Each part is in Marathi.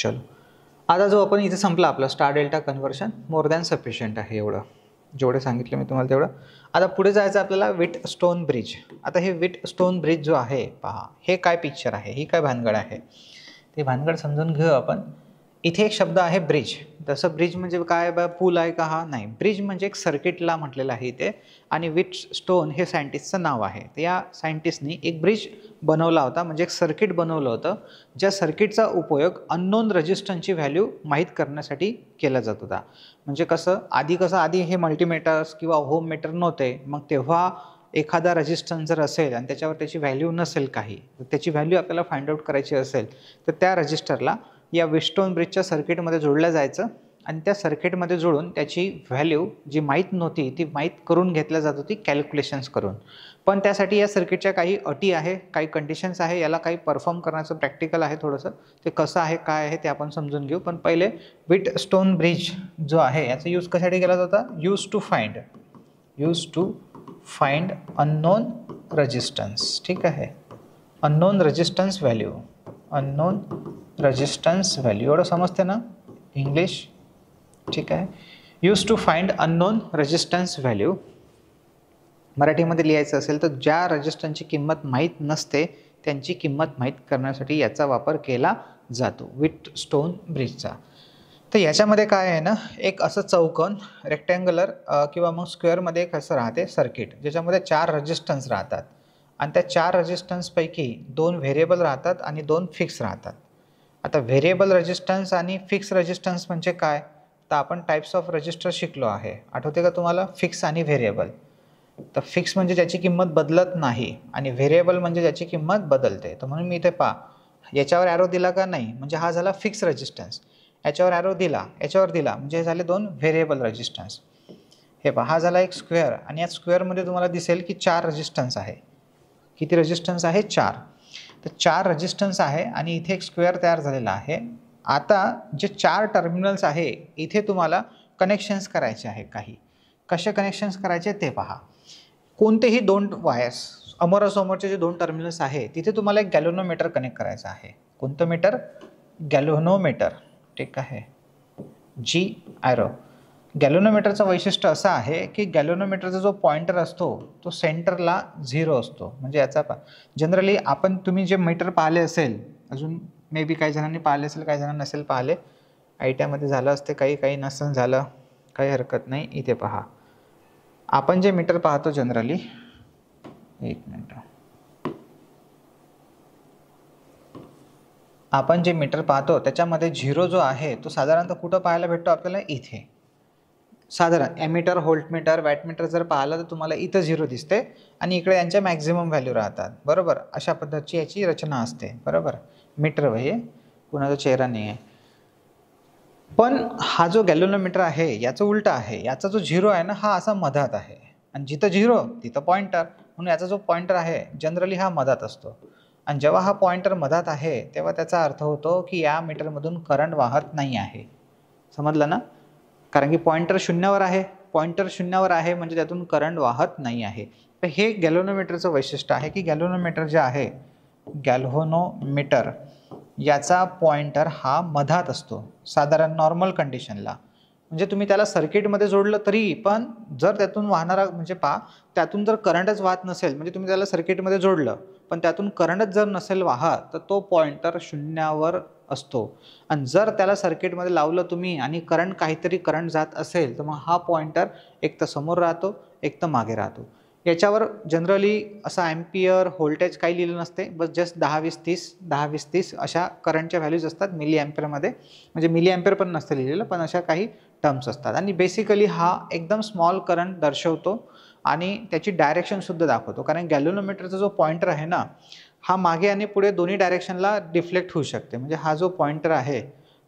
चलो, आता जो आपण इथे संपला आपला star delta conversion more than sufficient आहे, एवढं जेवढे सांगितलं मी तुम्हाला तेवढं. आता पुढे जायचं आपल्याला विट स्टोन ब्रिज. आता हे विट स्टोन ब्रिज जो आहे पहा, हे काय पिक्चर आहे, ही काय भानगड आहे ते भानगड समजून घेऊ आपण. इथे एक शब्द आहे ब्रिज. तसं ब्रिज म्हणजे काय बा, पूल आहे का? हा नाही, ब्रिज म्हणजे एक सर्किटला म्हटलेलं आहे इथे. आणि विट स्टोन हे सायंटिस्टचं नाव आहे. तर या सायंटिस्टनी एक ब्रिज बनवला होता, म्हणजे एक सर्किट बनवलं होतं, ज्या सर्किटचा उपयोग अननोन रेजिस्टन्सची व्हॅल्यू माहीत करण्यासाठी केला जात होता. म्हणजे आधी हे मल्टीमीटर्स किंवा होम मीटर नव्हते. मग तेव्हा एखादा रेजिस्टन्स जर असेल आणि त्याच्यावर त्याची व्हॅल्यू नसेल काही, तर त्याची व्हॅल्यू आपल्याला फाइंड आउट करायची असेल तर त्या रजिस्टरला या विटस्टोन ब्रिजच्या सर्किटमध्ये जोडलं जायचं आणि त्या सर्किटमध्ये जोडून त्याची व्हॅल्यू जी माहीत नव्हती ती माहीत करून घेतल्या जात होती कॅल्क्युलेशन्स करून. पण त्यासाठी या सर्किटच्या काही अटी आहे, काही कंडिशन्स आहे, याला काही परफॉर्म करण्याचं प्रॅक्टिकल आहे थोडंसं. ते कसं आहे काय आहे ते आपण समजून घेऊ. पण पहिले विट स्टोन ब्रिज जो आहे याचा यूज कशासाठी केला जाता? Use to find unknown resistance. ठीक आहे, अननोन रेजिस्टन्स व्हॅल्यू एवढं समजते ना इंग्लिश? ठीक आहे, use to find unknown resistance value. मराठीमध्ये लिहायचं असेल तर ज्या रेजिस्टन्सची किंमत माहीत नसते त्यांची किंमत माहीत करण्यासाठी याचा वापर केला जातो विट स्टोन ब्रिजचा. तर याच्यामध्ये काय आहे ना, एक असं चौकोन रेक्टँग्युलर किंवा मग स्क्वेअरमध्ये एक असं राहते सर्किट, ज्याच्यामध्ये 4 रेजिस्टन्स राहतात आणि त्या 4 रेजिस्टन्सपैकी 2 व्हेरिएबल राहतात आणि 2 फिक्स राहतात. आता व्हेरिएबल रेजिस्टन्स आणि फिक्स रेजिस्टन्स म्हणजे काय, तर आपण टाईप्स ऑफ रेजिस्टर शिकलो आहे, आठवते का तुम्हाला? फिक्स आणि व्हेरिएबल. तर फिक्स म्हणजे ज्याची किंमत बदलत नाही आणि व्हेरिएबल म्हणजे ज्याची किंमत बदलते. तर म्हणून मी इथे याच्यावर ॲरो दिला का नाही, म्हणजे हा झाला फिक्स रेजिस्टन्स. याच्यावर ॲरो दिला, याच्यावर दिला, म्हणजे हे झाले 2 व्हेरिएबल रेजिस्टन्स. हे हा झाला एक स्क्वेअर आणि या स्क्वेअरमध्ये तुम्हाला दिसेल की 4 रेजिस्टन्स आहे. किती रेजिस्टन्स आहे? 4. तर 4 रेजिस्टन्स आहे आणि इथे एक स्क्वेअर तयार झालेला आहे. आता जे 4 टर्मिनल्स आहे इथे तुम्हाला कनेक्शन्स करायचे आहे. कसे कनेक्शन्स करायचे ते पहा. कोणतेही 2 वायर्स समोरासमोरचे जे 2 टर्मिनल्स आहे तिथे तुम्हाला एक गॅल्व्हनोमीटर कनेक्ट करायचं आहे. कोणतं मीटर? गॅल्व्हनोमीटर. ठीक आहे, जी ॲरो. गॅल्व्हनोमीटरचं वैशिष्ट्य असं आहे की गॅल्व्हनोमीटरचा जो पॉइंटर असतो तो सेंटरला 0 असतो. म्हणजे याचा जनरली तुम्ही जे मीटर पाहिले असेल, अजून मे बी काही जणांनी पाहिले असेल, काही जणांना नसेल पाहिले, आयटीआयमध्ये झालं असते, काही नसेल झालं, काही हरकत नाही. इथे पहा, आपण जे मीटर पाहतो जनरली, एक मिनिट, आपण जे मीटर पाहतो त्याच्यामध्ये 0 जो आहे तो साधारणतः कुठं पाहायला भेटतो आपल्याला? इथे. साधारण एमीटर, व्होल्टमीटर, वॅटमीटर जर पाहिलं तर तुम्हाला इथं 0 दिसते आणि इकडे यांच्या मॅक्झिमम व्हॅल्यू राहतात. बरोबर, अशा पद्धतीची याची रचना असते. बरोबर, मीटर हे कुणाचा चेहरा नाही आहे. पण हा जो गॅल्व्हनोमीटर आहे याचं उलटा आहे. याचा जो 0 आहे ना, हा असा मधात आहे आणि जिथं 0 तिथं पॉइंटर, म्हणून याचा जो पॉइंटर आहे जनरली हा मधात असतो. आणि जेव्हा हा पॉइंटर मधात आहे तेव्हा त्याचा अर्थ होतो की या मीटरमधून करंट वाहत नाही आहे. समजलं ना? कारण की पॉइंटर शून्यावर आहे म्हणजे त्यातून करंट वाहत नाही आहे. तर हे गॅल्व्हनोमीटरचं वैशिष्ट्य आहे की गॅल्व्हनोमीटर जे आहे, गॅल्व्हनोमीटर याचा पॉइंटर हा मधात असतो साधारण नॉर्मल कंडिशनला. म्हणजे तुम्ही त्याला सर्किटमध्ये जोडलं तरी पण जर त्यातून वाहणारा म्हणजे त्यातून जर करंटच वाहत नसेल, म्हणजे तुम्ही त्याला सर्किटमध्ये जोडलं पण त्यातून करंटच जर नसेल वाहत, तर तो पॉइंटर शून्यावर असतो. आणि जर त्याला सर्किटमध्ये लावलं तुम्ही आणि काहीतरी करंट जात असेल तर मग हा पॉइंटर एक तर समोर राहतो, एक तर मागे राहतो. याच्यावर जनरली असं ॲम्पियर, व्होल्टेज काही लिहिलं नसते, बस जस्ट 10-20-30 अशा करंटच्या व्हॅल्यूज असतात मिली ॲम्पियरमध्ये. म्हणजे मिली ॲम्पियर पण नसतं लिहिलेलं, पण अशा काही टर्म्स असतात. आणि बेसिकली हा एकदम स्मॉल करंट दर्शवतो आणि त्याची डायरेक्शनसुद्धा दाखवतो. कारण गॅल्व्हनोमीटरचा जो पॉइंटर आहे ना, हा मागे आणि पुढे दोन्ही डायरेक्शनला डिफ्लेक्ट होऊ शकते. म्हणजे हा जो पॉइंटर आहे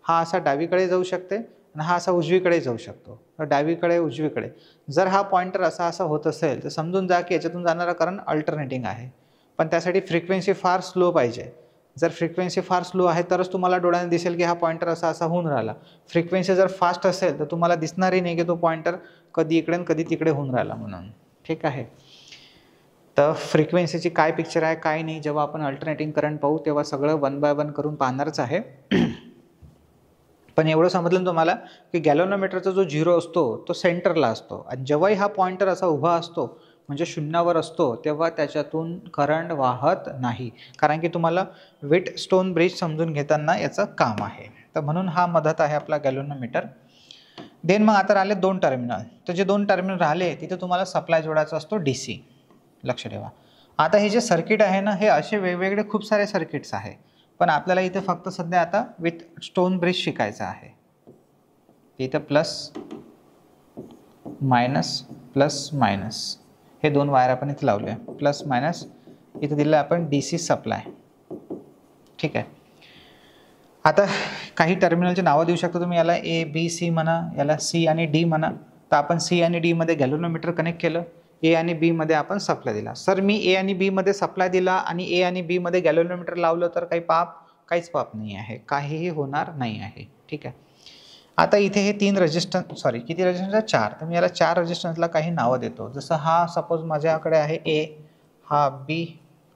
हा असा डावीकडे जाऊ शकते आणि हा असा उजवीकडे जाऊ शकतो. तर डावीकडे, उजवीकडे जर हा पॉइंटर असा होत असेल तर समजून जा की याच्यातून जाणारा करंट अल्टरनेटिंग आहे. पण त्यासाठी फ्रिक्वेन्सी फार स्लो पाहिजे. जर फ्रिक्वेन्सी फार स्लो आहे तरच तुम्हाला डोळ्याने दिसेल की हा पॉइंटर असा होऊन राहिला. फ्रिक्वेन्सी जर फास्ट असेल तर तुम्हाला दिसणारही नाही की तो पॉइंटर कधी इकडे आणि कधी तिकडे होऊन राहिला म्हणून. ठीक आहे, तर फ्रिक्वेन्सीची काय पिक्चर आहे काय नाही, जेव्हा आपण अल्टरनेटिंग करंट पाहू तेव्हा सगळं 1 बाय 1 करून पाहणारच आहे. पण एवढं समजलं तुम्हाला की गॅल्व्हनोमीटरचा जो 0 असतो तो सेंटरला असतो आणि जेव्हाही हा पॉइंटर असा उभा असतो म्हणजे शून्यावर असतो तेव्हा त्याच्यातून करंट वाहत नाही, कारण की तुम्हाला व्हीटस्टोन ब्रिज समजून घेताना याचं काम आहे. तर म्हणून हा मदत आहे आपला गॅल्व्हनोमीटर. देन मग आता राहिले 2 टर्मिनल. तर जे 2 टर्मिनल राहिले तिथे तुम्हाला सप्लाय जोडायचा असतो DC. लक्ष ठेवा. आता हे जे सर्किट आहे ना हे असे वेगवेगळे खूप सारे सर्किट्स आहे, पण आपल्याला इथे फक्त सध्या आता व्हीटस्टोन ब्रिज शिकायचं आहे. इथं प्लस मायनस हे 2 वायर आपण इथे लावले, प्लस मायनस इथे दिलं आपण DC सप्लाय. ठीक आहे. आता काही टर्मिनलचे नावं देऊ शकता तुम्ही, याला A B C म्हणा, याला C आणि D म्हणा. तर आपण C आणि D मध्ये गॅल्व्हनोमीटर कनेक्ट केलं, A आणि B मध्ये आपण सप्लाय दिला. सर मी A आणि B मध्ये सप्लाय दिला आणि A आणि B मध्ये गॅल्व्हनोमीटर लावलं तर काहीच पाप नाही आहे, काहीही होणार नाही आहे. ठीक आहे. आता इथे हे 3 रेजिस्टन्स, किती रेजिस्टन्स? 4. तर मी याला 4 रेजिस्टन्सला काही नावं देतो. जसं हा सपोज माझ्याकडे आहे A, हा B,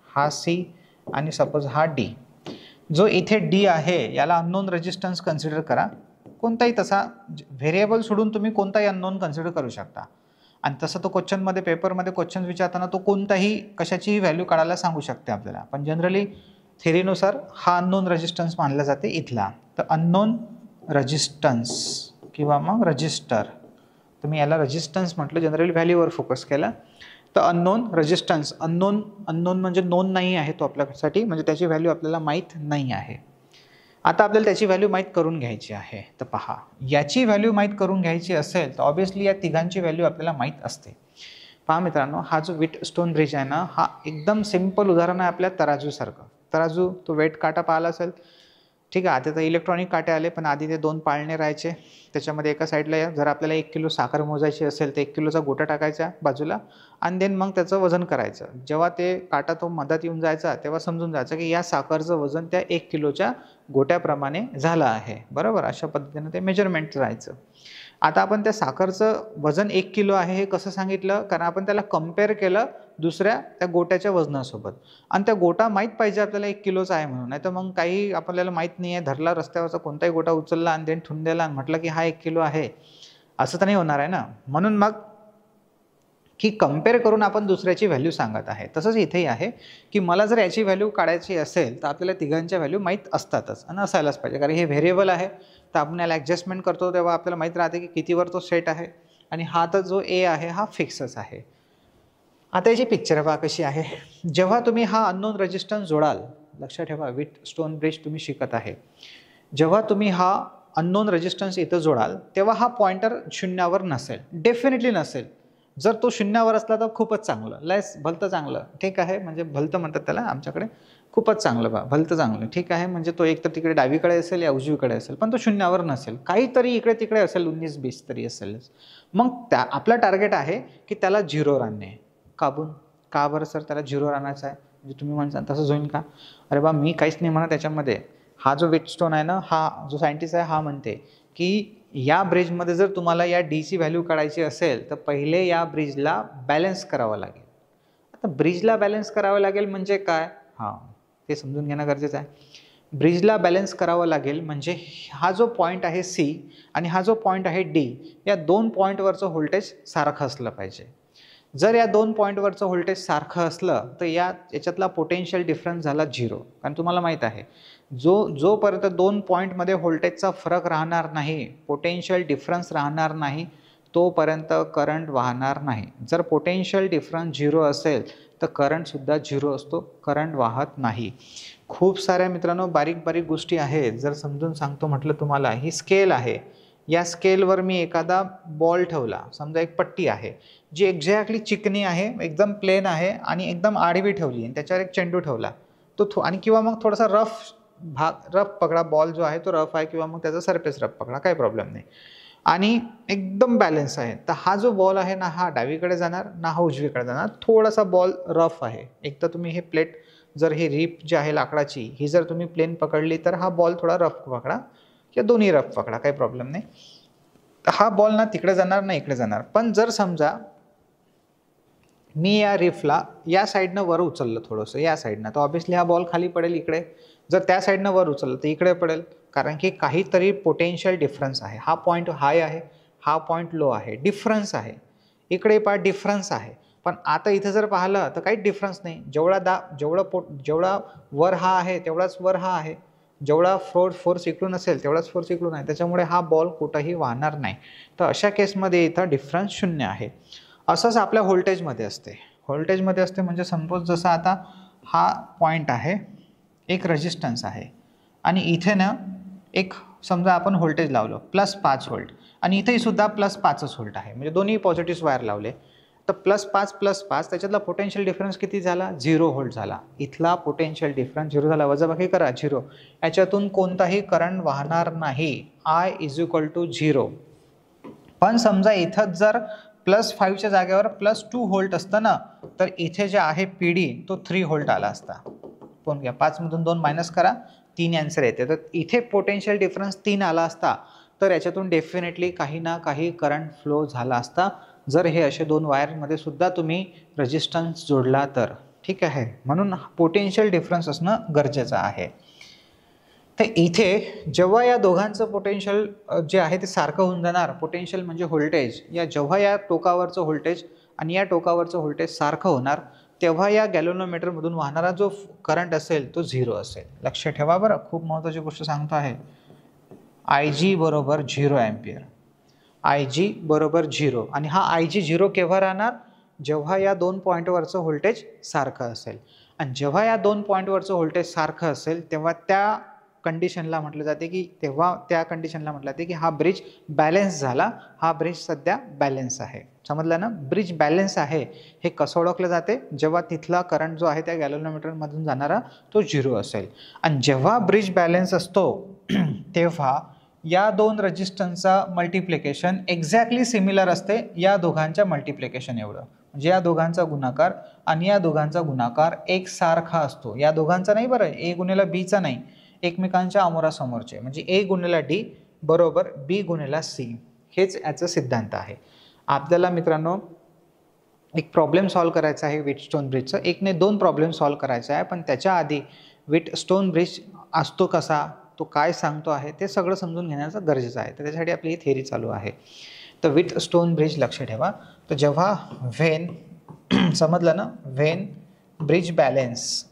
हा C आणि सपोज हा D. जो इथे D आहे याला अननोन रेजिस्टन्स कन्सिडर करा. कोणताही तसा व्हेरिएबल सोडून तुम्ही कोणताही अननोन कन्सिडर करू शकता. आणि तसं तो क्वेश्चनमध्ये पेपरमध्ये क्वेश्चन विचारताना तो कोणताही कशाचीही व्हॅल्यू काढायला सांगू शकते आपल्याला, पण जनरली थेरीनुसार हा अननोन रेजिस्टन्स मानला जाते इथला. तर अननोन रेजिस्टन्स किंवा मग रजिस्टर, तुम्ही याला रेजिस्टन्स म्हटलं, जनरली व्हॅल्यूवर फोकस केला. तर अननोन रेजिस्टन्स, अननोन म्हणजे नोन नाही आहे तो आपल्यासाठी, म्हणजे त्याची व्हॅल्यू आपल्याला माहीत नाही आहे. आता आपल्याला त्याची व्हॅल्यू माहीत करून घ्यायची आहे. तर पहा, याची व्हॅल्यू माहीत करून घ्यायची असेल तर ऑब्व्हियसली या तिघांची व्हॅल्यू आपल्याला माहीत असते. पहा मित्रांनो, हा जो व्हीटस्टोन ब्रिज आहे ना, हा एकदम सिंपल उदाहरण आहे आपल्या तराजूसारखं. तराजू, तो वेट काटा पाहिला असेल. ठीक आहे. आता तर इलेक्ट्रॉनिक काटे आले, पण आधी ते 2 पाळणे राहायचे. त्याच्यामध्ये एका साईडला जर आपल्याला 1 किलो साखर मोजायची असेल तर 1 किलोचा गोटा टाकायचा बाजूला आणि देन मग त्याचं वजन करायचं. जेव्हा ते काटा तो मधात येऊन जायचा तेव्हा समजून जायचं की या साखरचं वजन त्या 1 किलोच्या गोट्याप्रमाणे झालं आहे. बरोबर, अशा पद्धतीने ते मेजरमेंट राहायचं. आता आपण त्या साखरचं वजन 1 किलो आहे हे कसं सांगितलं, कारण आपण त्याला कम्पेअर केलं दुसऱ्या त्या गोट्याच्या वजनासोबत, आणि त्या गोटा माहीत पाहिजे आपल्याला 1 किलोचा आहे म्हणून. नाही तर मग काही आपल्याला माहीत नाही आहे, धरला रस्त्यावरचा कोणताही गोटा उचलला आणि देन ठेवून दिला आणि म्हटलं की हा 1 किलो आहे, असं तर नाही होणार आहे ना. म्हणून मग की कम्पेअर करून आपण दुसऱ्याची व्हॅल्यू सांगत आहे. तसंच इथेही आहे की मला जर याची व्हॅल्यू काढायची असेल तर आपल्याला तिघांच्या व्हॅल्यू माहीत असतातच आणि असायलाच पाहिजे, कारण हे व्हेरिएबल आहे. तर आपण याला ॲडजस्टमेंट करतो तेव्हा आपल्याला माहीत राहते की कितीवर तो सेट आहे, आणि हा तर जो A आहे हा फिक्सच आहे. आता याची पिक्चर पहा कशी आहे. जेव्हा तुम्ही हा अननोन रेजिस्टन्स जोडाल, लक्षात ठेवा व्हीटस्टोन ब्रिज तुम्ही शिकत आहे, जेव्हा तुम्ही हा अननोन रेजिस्टन्स इथं जोडाल तेव्हा हा पॉइंटर शून्यावर नसेल, डेफिनेटली नसेल. जर तो शून्यावर असला तर खूपच चांगलं, लयच भलतं चांगलं. ठीक आहे, म्हणजे भलतं म्हणतात त्याला आमच्याकडे. खूपच चांगलं बा, भलतं चांगलं. ठीक आहे, म्हणजे तो एक तर तिकडे डावीकडे असेल या उजवीकडे असेल, पण तो शून्यावर नसेल, काहीतरी इकडे तिकडे असेल, 19-20 तरी असेलच. मग आपलं टार्गेट आहे की त्याला 0 आणणे. का बरं सर त्याला 0 आणायचं आहे? म्हणजे तुम्ही म्हणता तसंच होईल का? अरे बा, मी काहीच नाही म्हणत त्याच्यामध्ये. हा जो व्हीटस्टोन आहे ना, हा जो सायंटिस्ट आहे हा म्हणते की या ब्रिजमध्ये जर तुम्हाला या DC व्हॅल्यू काढायची असेल तर पहिले या ब्रिजला बॅलन्स करावं लागेल. आता ब्रिजला बॅलन्स करावं लागेल म्हणजे काय? ते समजून घेणं गरजेचं आहे. ब्रिजला बॅलन्स करावं लागेल म्हणजे हा जो पॉईंट आहे C आणि हा जो पॉईंट आहे D, या 2 पॉईंटवरचं व्होल्टेज सारखं असलं पाहिजे. जर या 2 पॉईंटवरचं व्होल्टेज सारखं असलं तर याच्यातला पोटेन्शियल डिफरन्स झाला 0. कारण तुम्हाला माहीत आहे जोपर्यंत 2 पॉईंटमध्ये व्होल्टेजचा फरक राहणार नाही, पोटेन्शियल डिफरन्स राहणार नाही, तोपर्यंत करंट वाहणार नाही. जर पोटेन्शियल डिफरन्स 0 असेल तर करंटसुद्धा 0 असतो, करंट वाहत नाही. खूप साऱ्या मित्रांनो बारीक बारीक गोष्टी आहेत. जर समजून सांगतो म्हटलं तुम्हाला, ही स्केल आहे. या स्केलवर मी एखादा बॉल ठेवला, समजा एक पट्टी आहे जी एक्झॅक्टली चिकनी आहे, एकदम प्लेन आहे आणि एकदम आडवी ठेवली आणि त्याच्यावर एक चेंडू ठेवला तो आणि किंवा मग थोडासा रफ पकडा, बॉल जो आहे तो रफ आहे किंवा मग त्याचा सरफेस रफ पकडा, काही प्रॉब्लेम नाही, आणि एकदम बॅलन्स आहे. तर हा जो बॉल आहे ना, हा डावीकडे जाणार ना हा उजवीकडे जाणार. थोडासा बॉल रफ आहे. एक तर तुम्ही हे प्लेट, जर हे रीप जी आहे लाकडाची ही जर तुम्ही प्लेन पकडली तर हा बॉल थोडा रफ पकडा किंवा दोन्ही रफ पकडा, काही प्रॉब्लेम नाही. तर हा बॉल ना तिकडे जाणार ना इकडे जाणार. पण जर समजा मी या रिफला या साईडनं वर उचललं थोडंसं, या साईडनं, तर ऑब्व्हियसली हा बॉल खाली पडेल इकडे. जर त्या साईडनं वर उचललं तर इकडे पडेल, कारण की काहीतरी पोटेन्शियल डिफरन्स आहे. हा पॉईंट हाय आहे, हा पॉईंट लो आहे, डिफरन्स आहे. इकडे पहा डिफरन्स आहे, पण आता इथं जर पाहिलं तर काहीच डिफरन्स नाही. जेवढा वर हा आहे तेवढाच वर हा आहे, जेवढा फोर्स इकडून असेल तेवढाच फोर्स इकडून आहे. त्याच्यामुळे हा बॉल कुठंही वाहणार नाही. तर अशा केसमध्ये इथं डिफरन्स 0 आहे. असंच आपल्या व्होल्टेजमध्ये असते. व्होल्टेजमध्ये असते म्हणजे सपोज जसं आता हा पॉईंट आहे, एक रेजिस्टन्स आहे आणि इथे ना एक समजा आपण व्होल्टेज लावलं +5 व्होल्ट आणि इथेही सुद्धा +5च व्होल्ट आहे, म्हणजे दोन्ही पॉझिटिव्ह वायर लावले. तर +5 त्याच्यातला पोटेन्शियल डिफरन्स किती झाला? 0 व्होल्ट झाला. इथला पोटेन्शियल डिफरन्स 0 झाला. वजाबाकी करा 0. याच्यातून कोणताही करंट वाहणार नाही. I = 0. पण समजा इथंच जर +5च्या जागेवर +2 व्होल्ट असतं ना, तर इथे जे आहे PD तो 3 व्होल्ट आला असता. पण घ्या 5 मधून 2 मायनस करा, 3 आन्सर येते. तर इथे पोटेन्शियल डिफरन्स 3 आला असता, तर याच्यातून डेफिनेटली काही ना काही करंट फ्लो झाला असता, जर हे असे 2 वायरमध्ये सुद्धा तुम्ही रेजिस्टन्स जोडला तर. ठीक आहे, म्हणून पोटेन्शियल डिफरन्स असणं गरजेचं आहे. तर इथे जेव्हा या दोघांचं पोटेन्शियल जे आहे ते सारखं होऊन जाणार, पोटेन्शियल म्हणजे व्होल्टेज, जेव्हा या टोकावरचं व्होल्टेज आणि या टोकावरचं व्होल्टेज सारखं होणार, तेव्हा या गॅल्व्हनोमीटरमधून वाहणारा जो करंट असेल तो 0 असेल. लक्ष ठेवा बरं, खूप महत्त्वाची गोष्ट सांगतो आहे. IG = 0 ampere. IG = 0 आणि हा IG 0 केव्हा राहणार? जेव्हा या 2 पॉईंटवरचं व्होल्टेज सारखं असेल. आणि जेव्हा या 2 पॉईंटवरचं व्होल्टेज सारखं असेल तेव्हा त्या कंडिशनला म्हटलं जाते की हा ब्रिज बॅलन्स झाला. हा ब्रिज सध्या बॅलन्स आहे. समजलं ना? ब्रिज बॅलन्स आहे हे कसं ओळखलं जाते? जेव्हा तिथला करंट जो आहे त्या गॅल्व्हनोमीटरमधून जाणारा तो 0 असेल. आणि जेव्हा ब्रिज बॅलन्स असतो तेव्हा या 2 रेजिस्टन्सचा मल्टिप्लिकेशन एक्झॅक्टली सिमिलर असते या दोघांच्या मल्टिप्लिकेशन एवढं. म्हणजे या दोघांचा गुणाकार आणि या दोघांचा गुणाकार एकसारखा असतो. या दोघांचा नाही बरं, A × B चा नाही, एकमेकांच्या अमोरासमोरचे. म्हणजे A × D = B × C. हेच याचा सिद्धांत आहे. आपल्याला मित्रांनो एक प्रॉब्लेम सॉल्व्ह करायचा आहे व्हीटस्टोन ब्रिजचं. एक नाही 2 प्रॉब्लेम सॉल्व्ह करायचा आहे, पण त्याच्या आधी व्हीटस्टोन ब्रिज असतो कसा, तो काय सांगतो आहे ते सगळं समजून घेण्याचं गरजेचं आहे. तर त्याच्यासाठी आपली ही थेअरी चालू आहे. तर व्हीटस्टोन ब्रिज लक्ष ठेवा. तर जेव्हा व्हेन समजलं ना, when bridge balance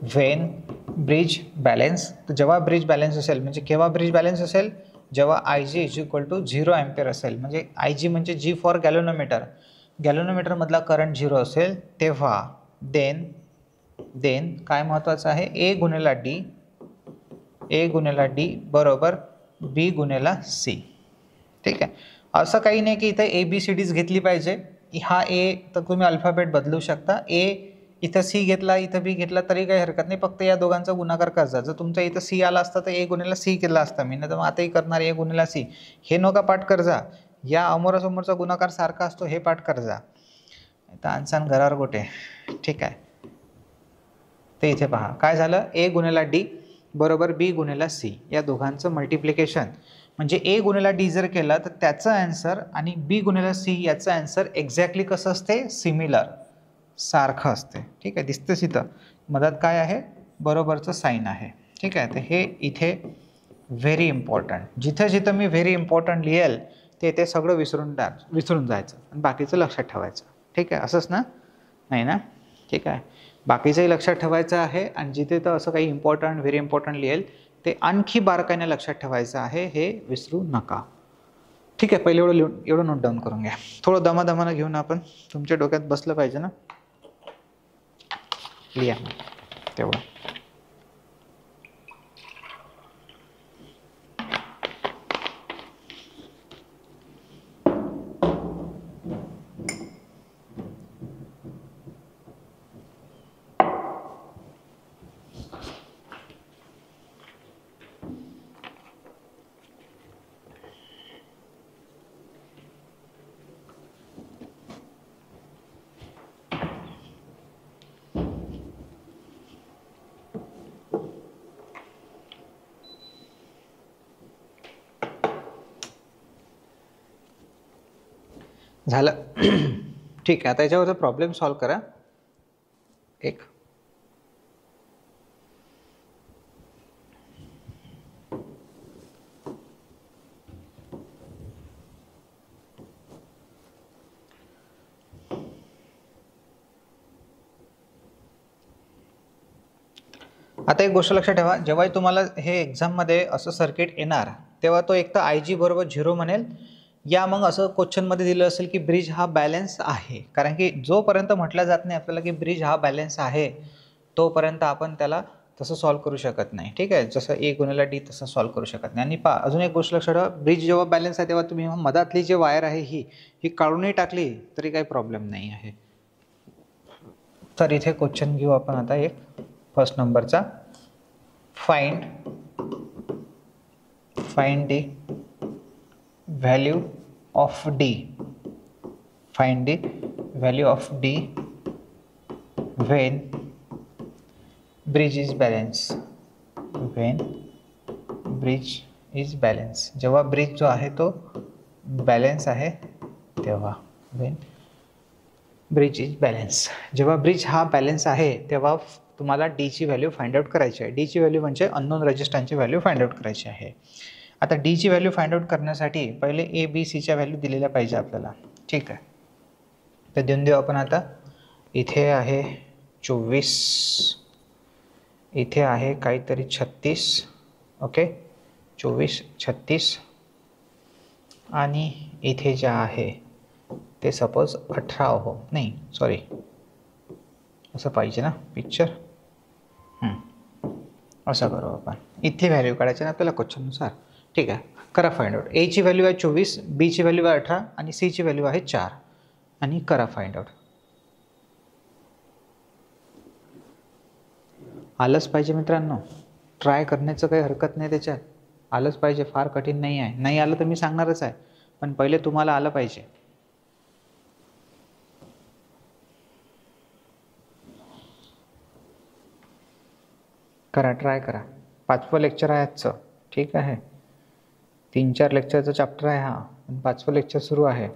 when bridge balance, तर जेव्हा ब्रिज बॅलन्स असेल म्हणजे केव्हा ब्रिज बॅलन्स असेल? जेव्हा IG = 0 अँपिअर असेल. म्हणजे IG म्हणजे G फॉर गॅल्व्हनोमीटर, गॅल्व्हनोमीटरमधला करंट 0 असेल तेव्हा देन काय महत्त्वाचं आहे? A × D = B × C. ठीक आहे. असं काही नाही की इथं ABCDs घेतली पाहिजे. हा A तर तुम्ही अल्फाबेट बदलू शकता. A इथं C घेतला, इथं B घेतला तरी काही हरकत नाही. फक्त या दोघांचा गुणाकार करायचा. जर तुमचा इथं C आला असता तर A × C केला असता मी, नाही तर मग आताही करणार A × C. हे नका पाठ करजा. या अमोरासमोरचा गुणाकार सारखा असतो हे पाठ करजा. इथं आन्सान घरावर गोटे. ठीक आहे. ते इथे पहा काय झालं? A × D = B × C. या दोघांचं मल्टिप्लिकेशन म्हणजे A × D जर केलं तर त्याचं ॲन्सर आणि B × C याचं ॲन्सर एक्झॅक्टली कसं असते? सिमिलर, सारखं असते. ठीक आहे. दिसतेच इथं मधात काय आहे? बरोबरचं साईन आहे. ठीक आहे. तर हे इथे व्हेरी इम्पॉर्टंट, जिथं मी व्हेरी इम्पॉर्टंट लिहेल ते सगळं विसरून जायचं आणि बाकीचं लक्षात ठेवायचं. ठीक आहे. असंच ना? नाही ना? ठीक आहे. बाकीचंही लक्षात ठेवायचं आहे आणि जिथे तर असं काही इम्पॉर्टंट व्हेरी इम्पॉर्टंट लिहेल ते आणखी बारकाईने लक्षात ठेवायचं आहे, हे विसरू नका. ठीक आहे. पहिले एवढं नोट डाऊन करून घ्या. थोडं दमादमानं घेऊन आपण, तुमच्या डोक्यात बसलं पाहिजे ना. लिहा तेवढं. झालं. ठीक आहे. आता याच्यावरचा प्रॉब्लेम सॉल्व्ह करा. एक आता एक गोष्ट लक्षात ठेवा, जेव्हाही तुम्हाला हे एक्झाममध्ये असं सर्किट येणार तेव्हा तो एक तर IG बरोबर 0 म्हणेल, या मग असं क्वेश्चनमध्ये दिलं असेल की ब्रिज हा बॅलन्स आहे. कारण की जोपर्यंत म्हटलं जात नाही आपल्याला की ब्रिज हा बॅलन्स आहे तोपर्यंत आपण त्याला तसं सॉल्व करू शकत नाही. ठीक आहे, जसं A गुणिले D तसं सॉल्व करू शकत नाही. आणि अजून एक गोष्ट लक्षात ठेवा, ब्रिज जेव्हा बॅलन्स आहे तेव्हा तुम्ही मधातली जी वायर आहे ही काढूनही टाकली तरी काही प्रॉब्लेम नाही आहे. तर इथे क्वेश्चन घेऊ आपण आता एक फर्स्ट नंबरचा. Find the value of D. Find the value of D when bridge is balance. when bridge is balance, जेव्हा ब्रिज जो आहे तो बॅलन्स आहे तेव्हा. when bridge is balance, जेव्हा ब्रिज हा बॅलन्स आहे तेव्हा तुम्हाला D ची व्हॅल्यू फाइंड आउट करायची आहे. D ची व्हॅल्यू म्हणजे अननोन रेजिस्टन्सची व्हॅल्यू फाइंड आउट करायची आहे. आता D ची व्हॅल्यू फाइंड आउट करण्यासाठी पहिले ABC च्या व्हॅल्यू दिलेल्या पाहिजे आपल्याला. ठीक आहे, तर देऊन देऊ आपण. आता इथे आहे 24, इथे आहे काहीतरी 36. ओके, 24, 36 आणि इथे जे आहे ते सपोज 18 ओहम. नाही सॉरी, असं पाहिजे ना पिक्चर. असं करू आपण. इथली व्हॅल्यू काढायची ना आपल्याला क्वेश्चननुसार. ठीक आहे, करा फाइंड आउट. A ची व्हॅल्यू आहे 24, B ची व्हॅल्यू आहे 18 आणि C ची व्हॅल्यू आहे 4 आणि करा फाइंड आउट. आलंच पाहिजे मित्रांनो, ट्राय करण्याचं काही हरकत नाही त्याच्यात. आलंच पाहिजे, फार कठीण नाही आहे. नाही आलं तर मी सांगणारच आहे, पण पहिले तुम्हाला आलं पाहिजे. करा, ट्राय करा. 5वं लेक्चर आहे आजचं. ठीक आहे, 3-4 लेक्चरचा चॅप्टर आहे हा, 5वं लेक्चर सुरू आहे.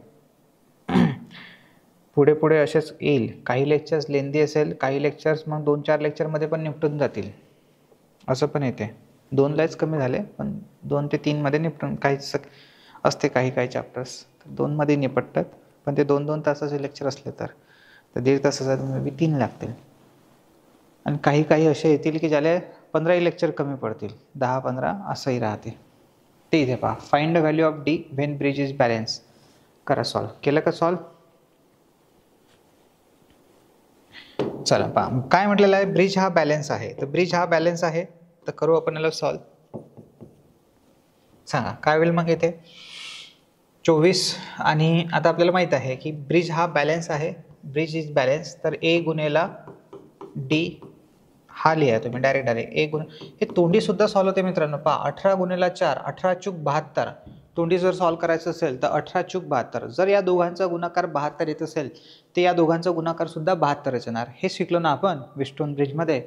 पुढे पुढे असेच येईल. काही लेक्चर्स लेंदी असेल, काही लेक्चर्स मग 2-4 लेक्चरमध्ये पण निपटून जातील. असं पण येते. 2लाच कमी झाले, पण 2 ते 3मध्ये निपटून काहीच असते. काही चॅप्टर्स 2मध्ये निपटतात, पण ते 2-2 तासाचे लेक्चर असले तर 1.5 तासाचा मे बी 3 लागतील. आणि काही असे येतील की ज्याला 15 लेक्चर कमी पडतील, 10-15 असंही राहते. ते इथे पहा. Find the value of D when bridge is balance. करा सॉल्व. केलं का सॉल्व? चला पहा काय म्हटलेलं आहे, ब्रिज हा बॅलन्स आहे. तर ब्रिज हा बॅलन्स आहे, तर करू आपण याला सॉल्व. सांगा काय होईल मग. इथे 24 आणि आता आपल्याला माहित आहे की ब्रिज हा बॅलन्स आहे. ब्रिज इज बॅलन्स, तर A गुणेला D हा लिहा तुम्ही डायरेक्ट A हे तोंडी सुद्धा सॉल्व होते मित्रांनो. पहा 18 गुणेला 4, 18 चूक 72. तोंडी जर सॉल्व करायचं असेल तर 18 चूक 72. जर या दोघांचा गुणाकार 72 येत असेल तर या दोघांचा गुणाकार सुद्धा 72च येणार. हे शिकलो ना आपण विस्टोन ब्रिजमध्ये.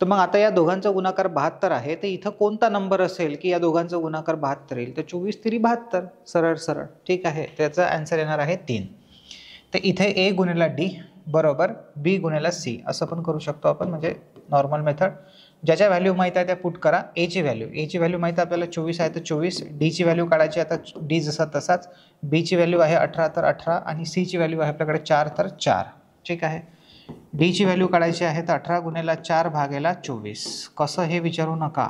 तर मग आता या दोघांचा गुणाकार 72 आहे, तर इथं कोणता नंबर असेल की या दोघांचा गुणाकार 72 येईल? तर 24 3 72, सरळ सरळ. ठीक आहे, त्याचा आन्सर येणार आहे 3. तर इथे A गुणिला D बरोबर B गुणिला C असं पण करू शकतो आपण, म्हणजे नॉर्मल मेथड. ज्याच्या व्हॅल्यू माहीत आहे त्या पुट करा. A ची व्हॅल्यू माहीत आहे आपल्याला 24 आहे, तर 24. D ची व्हॅल्यू काढायची. आता D जसा तसाच. B ची व्हॅल्यू आहे 18, तर 18 आणि C ची व्हॅल्यू आहे आपल्याकडे 4, तर 4. ठीक आहे, D ची व्हॅल्यू काढायची आहे, तर 18 गुणिला 4 भागेला 24. कसं हे विचारू नका.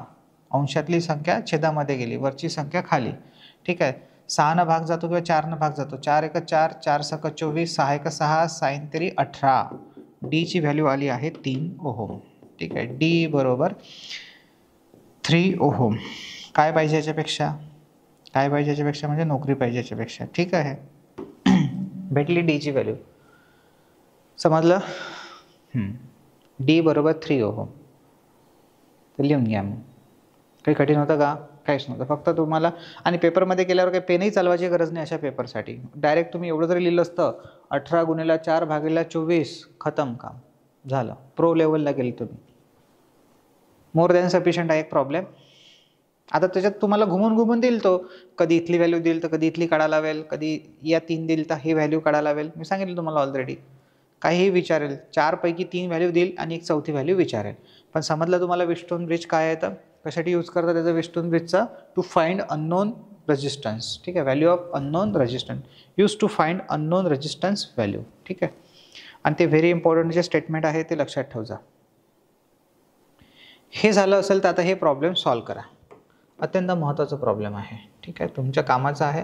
अंशातली संख्या छेदामध्ये गेली, वरची संख्या खाली. ठीक आहे, 6 भाग जातो किंवा 4 भाग जातो. 4 1 4, 4 6 24, 6 1 6, 6 3 18. D ची व्हॅल्यू आली आहे 3 ओहम. ठीक आहे, D बरोबर 3 ओहम. काय पाहिजे याच्यापेक्षा? म्हणजे नोकरी पाहिजे याच्यापेक्षा. ठीक आहे, भेटली D ची व्हॅल्यू. समजलं? D बरोबर 3 ओहम. तर लिहून घ्या. मग काही कठीण होतं का? काहीच नव्हतं. फक्त तुम्हाला आणि पेपरमध्ये गेल्यावर काही पेनही चालवायची गरज नाही. अशा पेपरसाठी डायरेक्ट तुम्ही एवढं जरी लिहिलं असतं 18 गुणिला 4 भागीला 24, खतम, काम झालं. प्रो लेवलला गेले तुम्ही. मोर दॅन सफिशियंट आहे. एक प्रॉब्लेम आता त्याच्यात तुम्हाला घुमून देईल तो. कधी इथली व्हॅल्यू देईल तर कधी इथली काढायला लावेल, कधी या 3 देईल तर ही व्हॅल्यू काढायला लावेल. मी सांगितलं तुम्हाला ऑलरेडी. काहीही विचारेल, 4 पैकी 3 व्हॅल्यू देईल आणि एक चौथी व्हॅल्यू विचारेल. पण समजलं तुम्हाला विस्टोन ब्रिज काय आहे? तर कशासाठी यूज करतात त्याचा विस्टोन ब्रिजचा? To find unknown resistance. ठीक आहे, value of unknown resistance. Use to find unknown resistance value. ठीक आहे, आणि ते व्हेरी इम्पॉर्टंट जे स्टेटमेंट आहे ते लक्षात ठेवजा हे झालं असेल तर आता हे प्रॉब्लेम सॉल्व करा. अत्यंत महत्त्वाचा प्रॉब्लेम आहे. ठीक आहे, तुमच्या कामाचा आहे,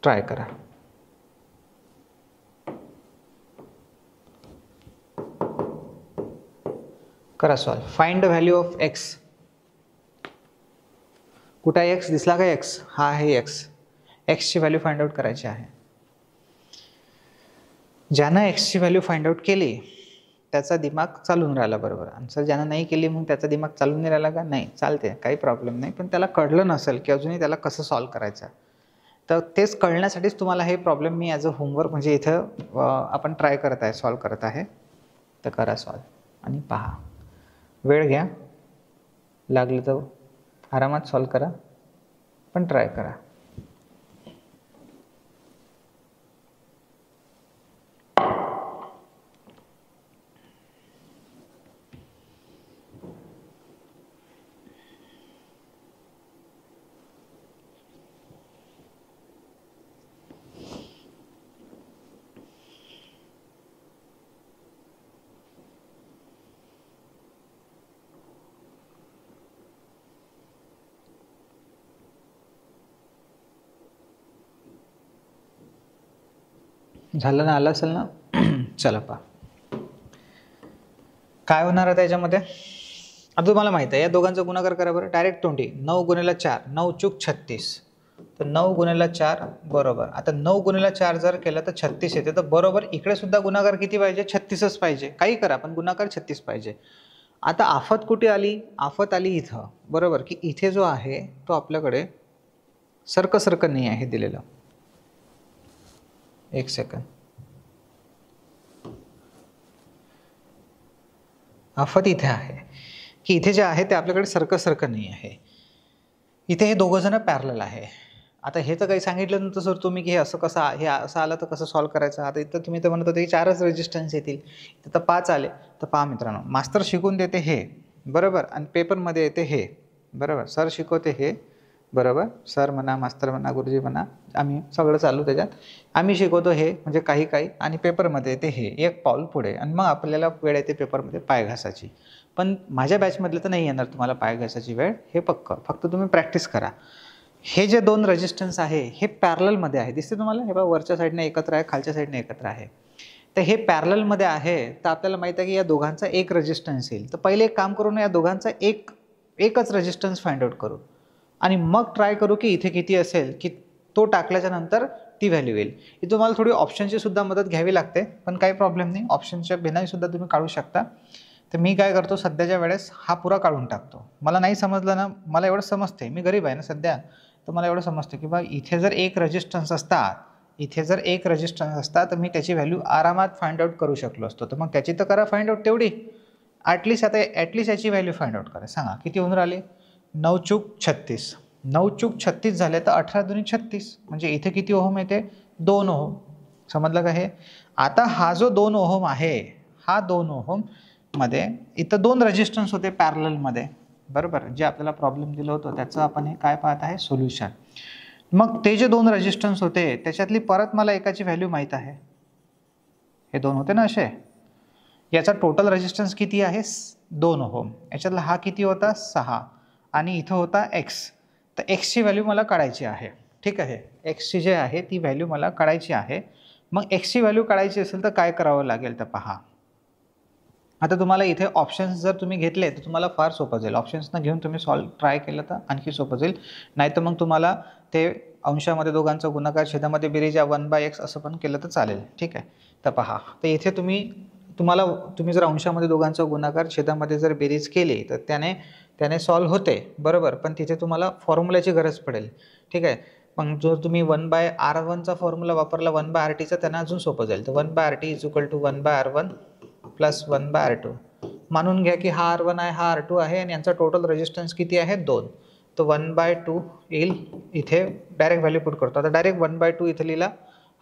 ट्राय करा. करा solve. Find the value of x. कुठं आहे एक्स? दिसला का एक्स? हा आहे एक्स. एक्सची व्हॅल्यू फाइंड आउट करायची आहे. ज्यानं एक्सची व्हॅल्यू फाइंड आउट केली त्याचा दिमाग चालून राहिला, बरोबर. आणि सर ज्यानं नाही केली मग त्याचा दिमाग चालून नाही राहिला का? नाही, चालते, काही प्रॉब्लेम नाही. पण त्याला कळलं नसेल की अजूनही त्याला कसं सॉल्व करायचं, तर तेच कळण्यासाठीच तुम्हाला हे problem me as a homework म्हणजे इथं आपण ट्राय करत आहे, सॉल्व करत आहे. तर करा सॉल्व आणि पहा, वेळ घ्या, लागलं तर आरामात सॉल्व करा, पण ट्राय करा. झालं ना? आलं असेल ना? चला पहा काय होणार आहे त्याच्यामध्ये. आता तुम्हाला माहित आहे या दोघांचा गुणाकार करा बरं. डायरेक्ट 20. 9 गुणिले 4, 9 चूक 36. तर 9 गुणिले 4 बरोबर. आता 9 गुणिले 4 जर केलं तर 36 येते. तर बरोबर इकडे सुद्धा गुणाकार किती पाहिजे? 36च पाहिजे. काही करा पण गुणाकार 36 पाहिजे. आता आफत कुठे आली? आफत आली इथं, बरोबर. की इथे जो आहे तो आपल्याकडे सरकं नाही आहे दिलेलं. एक सेकंड. आफत इथे आहे की इथे जे आहे ते आपल्याकडे सरकं नाही आहे. इथे हे दोघं जण पॅरलल आहे. आता हे तर काही सांगितलं नव्हतं सर तुम्ही की हे असं कसं, हे असं आलं तर कसं सॉल्व करायचं. आता इथं तुम्ही तर म्हणत होते 4च रेजिस्टन्स येतील, तर 5 आले. तर पहा मित्रांनो, मास्तर शिकवून देते हे, बरोबर, आणि पेपरमध्ये येते हे, बरोबर. सर शिकवते हे, बरोबर. सर म्हणा, मास्तर म्हणा, गुरुजी म्हणा, आम्ही सगळं चालू त्याच्यात. आम्ही शिकवतो हे म्हणजे काही आणि पेपरमध्ये येते हे, एक पाऊल पुढे. आणि मग आपल्याला वेळ येते पेपरमध्ये पाय घासाची. पण माझ्या बॅचमधलं तर नाही येणार तुम्हाला पाय घासाची वेळ, हे पक्कं. फक्त तुम्ही प्रॅक्टिस करा. हे जे दोन रेजिस्टन्स आहे हे पॅरललमध्ये आहे, दिसते तुम्हाला. हे बघा, वरच्या साईडने एकत्र आहे, खालच्या साईडने एकत्र आहे. तर हे पॅरललमध्ये आहे. तर आपल्याला माहिती आहे की या दोघांचा एक रेजिस्टन्स येईल. तर पहिले एक काम करू ना, या दोघांचा एकच रेजिस्टन्स फाइंड आउट करू आणि मग ट्राय करू की इथे किती असेल, की तो टाकल्याच्या नंतर ती व्हॅल्यू येईल. ही तुम्हाला थोडी ऑप्शनची सुद्धा मदत घ्यावी लागते, पण काही प्रॉब्लेम नाही. ऑप्शनच्या बिनाही सुद्धा तुम्ही काढू शकता. तर मी काय करतो, सध्याच्या वेळेस हा पुरा काढून टाकतो. मला नाही समजलं ना, मला एवढं समजते, मी गरीब आहे ना सध्या, तर मला एवढं समजतं की बा इथे जर एक रेजिस्टन्स असतात, तर मी त्याची व्हॅल्यू आरामात फाइंड आउट करू शकलो असतो. तर मग त्याची तर करा फाइंड आउट तेवढी. ॲटलिस्ट याची व्हॅल्यू फाइंड आउट करा. सांगा किती होऊन राहिले? 9 चूक 36. 9 चूक 36 झाले तर 18 दुनी 36, म्हणजे इथे किती ओहम येते? 2 ओहम. समजलं का हे? आता हा जो 2 ओहम आहे, हा 2 ओहम मध्ये इथं 2 रेजिस्टन्स होते पॅरललमध्ये, बरोबर. जे आपल्याला प्रॉब्लेम दिलं होतं त्याचं आपण हे काय पाहत आहे? सोल्युशन. मग ते जे 2 रेजिस्टन्स होते त्याच्यातली परत मला एकाची व्हॅल्यू माहीत आहे. हे 2 होते ना असे. याचा टोटल रेजिस्टन्स किती आहे? 2 ओहम. याच्यातला हा किती होता? 6. आणि इथं होता एक्स. तर एक्सची व्हॅल्यू मला काढायची आहे. ठीक आहे, एक्सची जे आहे ती व्हॅल्यू मला काढायची आहे. मग एक्सची व्हॅल्यू काढायची असेल तर काय करावं लागेल? तर पहा, आता तुम्हाला इथे ऑप्शन्स जर तुम्ही घेतले तर तुम्हाला फार सोपं जाईल. ऑप्शन्सनं घेऊन तुम्ही सॉल्व ट्राय केलं तर आणखी सोपं जाईल. नाही तर मग तुम्हाला ते अंशामध्ये दोघांचा गुणाकार, छेदामध्ये बेरीज या 1/x असं पण केलं तर चालेल. ठीक आहे. तर पहा, तर इथे तुम्ही जर अंशामध्ये दोघांचा गुणाकार, छेदामध्ये जर बेरीज केली तर त्याने सॉल्व होते, बरोबर. पण तिथे तुम्हाला फॉर्म्युल्याची गरज पडेल. ठीक आहे. पण जो तुम्ही 1/r1चा फॉर्म्युला वापरला 1/rt चा, त्यांना अजून सोपं जाईल. तर 1/rt = 1/r1 प्लस 1/r2. मानून घ्या की हा r1 आहे, हा r2 आहे आणि यांचा टोटल रेजिस्टन्स किती आहे? 2. तर 1/2 येईल. इथे डायरेक्ट व्हॅल्यू पुट करतो. आता डायरेक्ट 1/2 इथे लिहिला,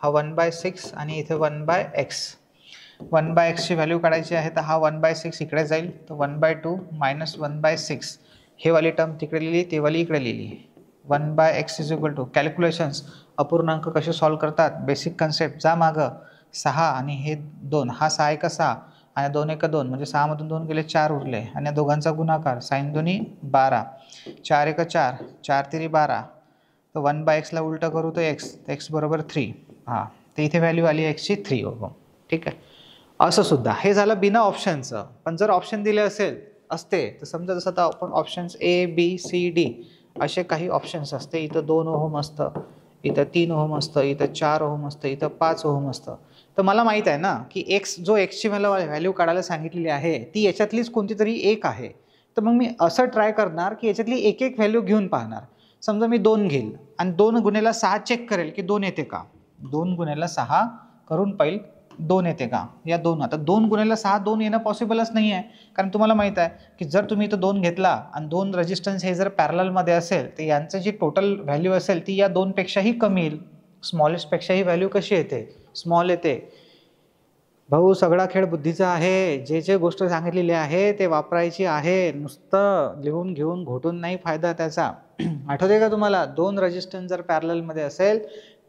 हा 1/6 आणि इथे 1/x. 1/x ची व्हॅल्यू काढायची आहे, तर हा 1/6 इकडे जाईल. तर 1/2 मायनस 1/6. हे वाली टर्म तिकडे लिहिली, ते वाली इकडे लिहिली. 1/x = कॅल्क्युलेशन्स, अपूर्णांक कसे सॉल्व करतात, बेसिक कन्सेप्ट जा मागं. 6 आणि हे 2, हा 6 1 6 आणि 2 1 2 म्हणजे 6 मधून 2 गेले 4 उरले आणि या दोघांचा गुणाकार साइन दोन्ही 12, 4 1 4, 4 3 12, तर 1/x ला उलटा करू तर x बरोबर 3. हां, तर इथे व्हॅल्यू आली एक्सची 3 ओहम. ठीक आहे. असं सुद्धा हे झालं बिना ऑप्शनचं. पण जर ऑप्शन दिले असते तर समजा जसं आता आपण ऑप्शन्स ABCD असे काही ऑप्शन्स असते. इथं 2 ओहम असतं, इथं 3 ओहम असतं, इथं 4 ओहम असतं, इथं 5 ओहम असतं. तर मला माहीत आहे ना की एक्सची मला व्हॅल्यू काढायला सांगितलेली आहे ती याच्यातलीच कोणती तरी एक आहे. तर मग मी असं ट्राय करणार की याच्यातली एक एक व्हॅल्यू घेऊन पाहणार. समजा मी 2 घेईल आणि 2 गुणेला 6 चेक करेल की 2 येते का. 2 गुणेला 6 करून पाहिल 2 येते का. या 2 आता 2 गुणेला 6 2 येणं पॉसिबलच नाही आहे. कारण तुम्हाला माहीत आहे की जर तुम्ही इथं 2 घेतला आणि 2 रेजिस्टन्स हे जर पॅरललमध्ये असेल तर यांचं जी टोटल व्हॅल्यू असेल ती या 2 पेक्षाही कमी येईल. स्मॉलेस्टपेक्षाही व्हॅल्यू कशी येते, स्मॉल येते. भाऊ सगळा खेळ बुद्धीचा आहे. जे जे गोष्ट सांगितलेली आहे ते वापरायची आहे. नुसतं लिहून घेऊन घोटून नाही फायदा त्याचा. आठवते का तुम्हाला 2 रेजिस्टन्स जर पॅरललमध्ये असेल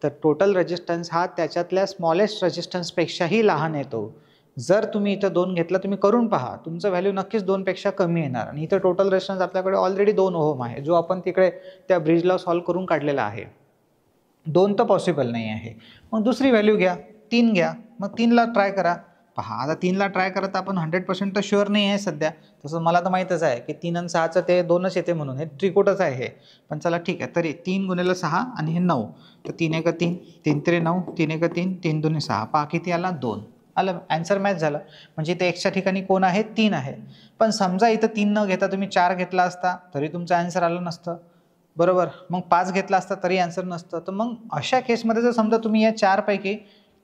तर टोटल रेजिस्टन्स हा त्याच्यातल्या स्मॉलेस्ट रेजिस्टन्सपेक्षाही लहान येतो. जर तुम्ही इथं 2 घेतला, तुम्ही करून पहा, तुमचं व्हॅल्यू नक्कीच 2 पेक्षा कमी येणार. आणि इथं टोटल रेजिस्टन्स आपल्याकडे ऑलरेडी 2 ओहम आहे, जो आपण तिकडे त्या ब्रिजला सॉल्व्ह करून काढलेला आहे. 2 तर पॉसिबल नाही आहे. मग दुसरी व्हॅल्यू घ्या, 3 घ्या. मग 3ला ट्राय करा. पहा आता 3ला ट्राय करत आपण 100% तर शुअर नाही आहे सध्या. तसं मला तर माहीतच आहे की 3 आणि 6चं ते 2च येते म्हणून, हे त्रिकोटच आहे हे. पण चला ठीक आहे, तरी 3 गुणिले 6 आणि हे 9, तर 3 1 3, 3 3 9, 3 1 3, 3 2 6. पहा किती आला, 2 आलं. ॲन्सर मॅच झालं. म्हणजे इथे एक्सच्या ठिकाणी कोण आहे, 3 आहे. पण समजा इथं 3 न घेता तुम्ही 4 घेतला असता तरी तुमचं ॲन्सर आलं नसतं, बरोबर. मग 5 घेतला असता तरी ॲन्सर नसतं. तर मग अशा केसमध्ये जर समजा तुम्ही या 4 पैकी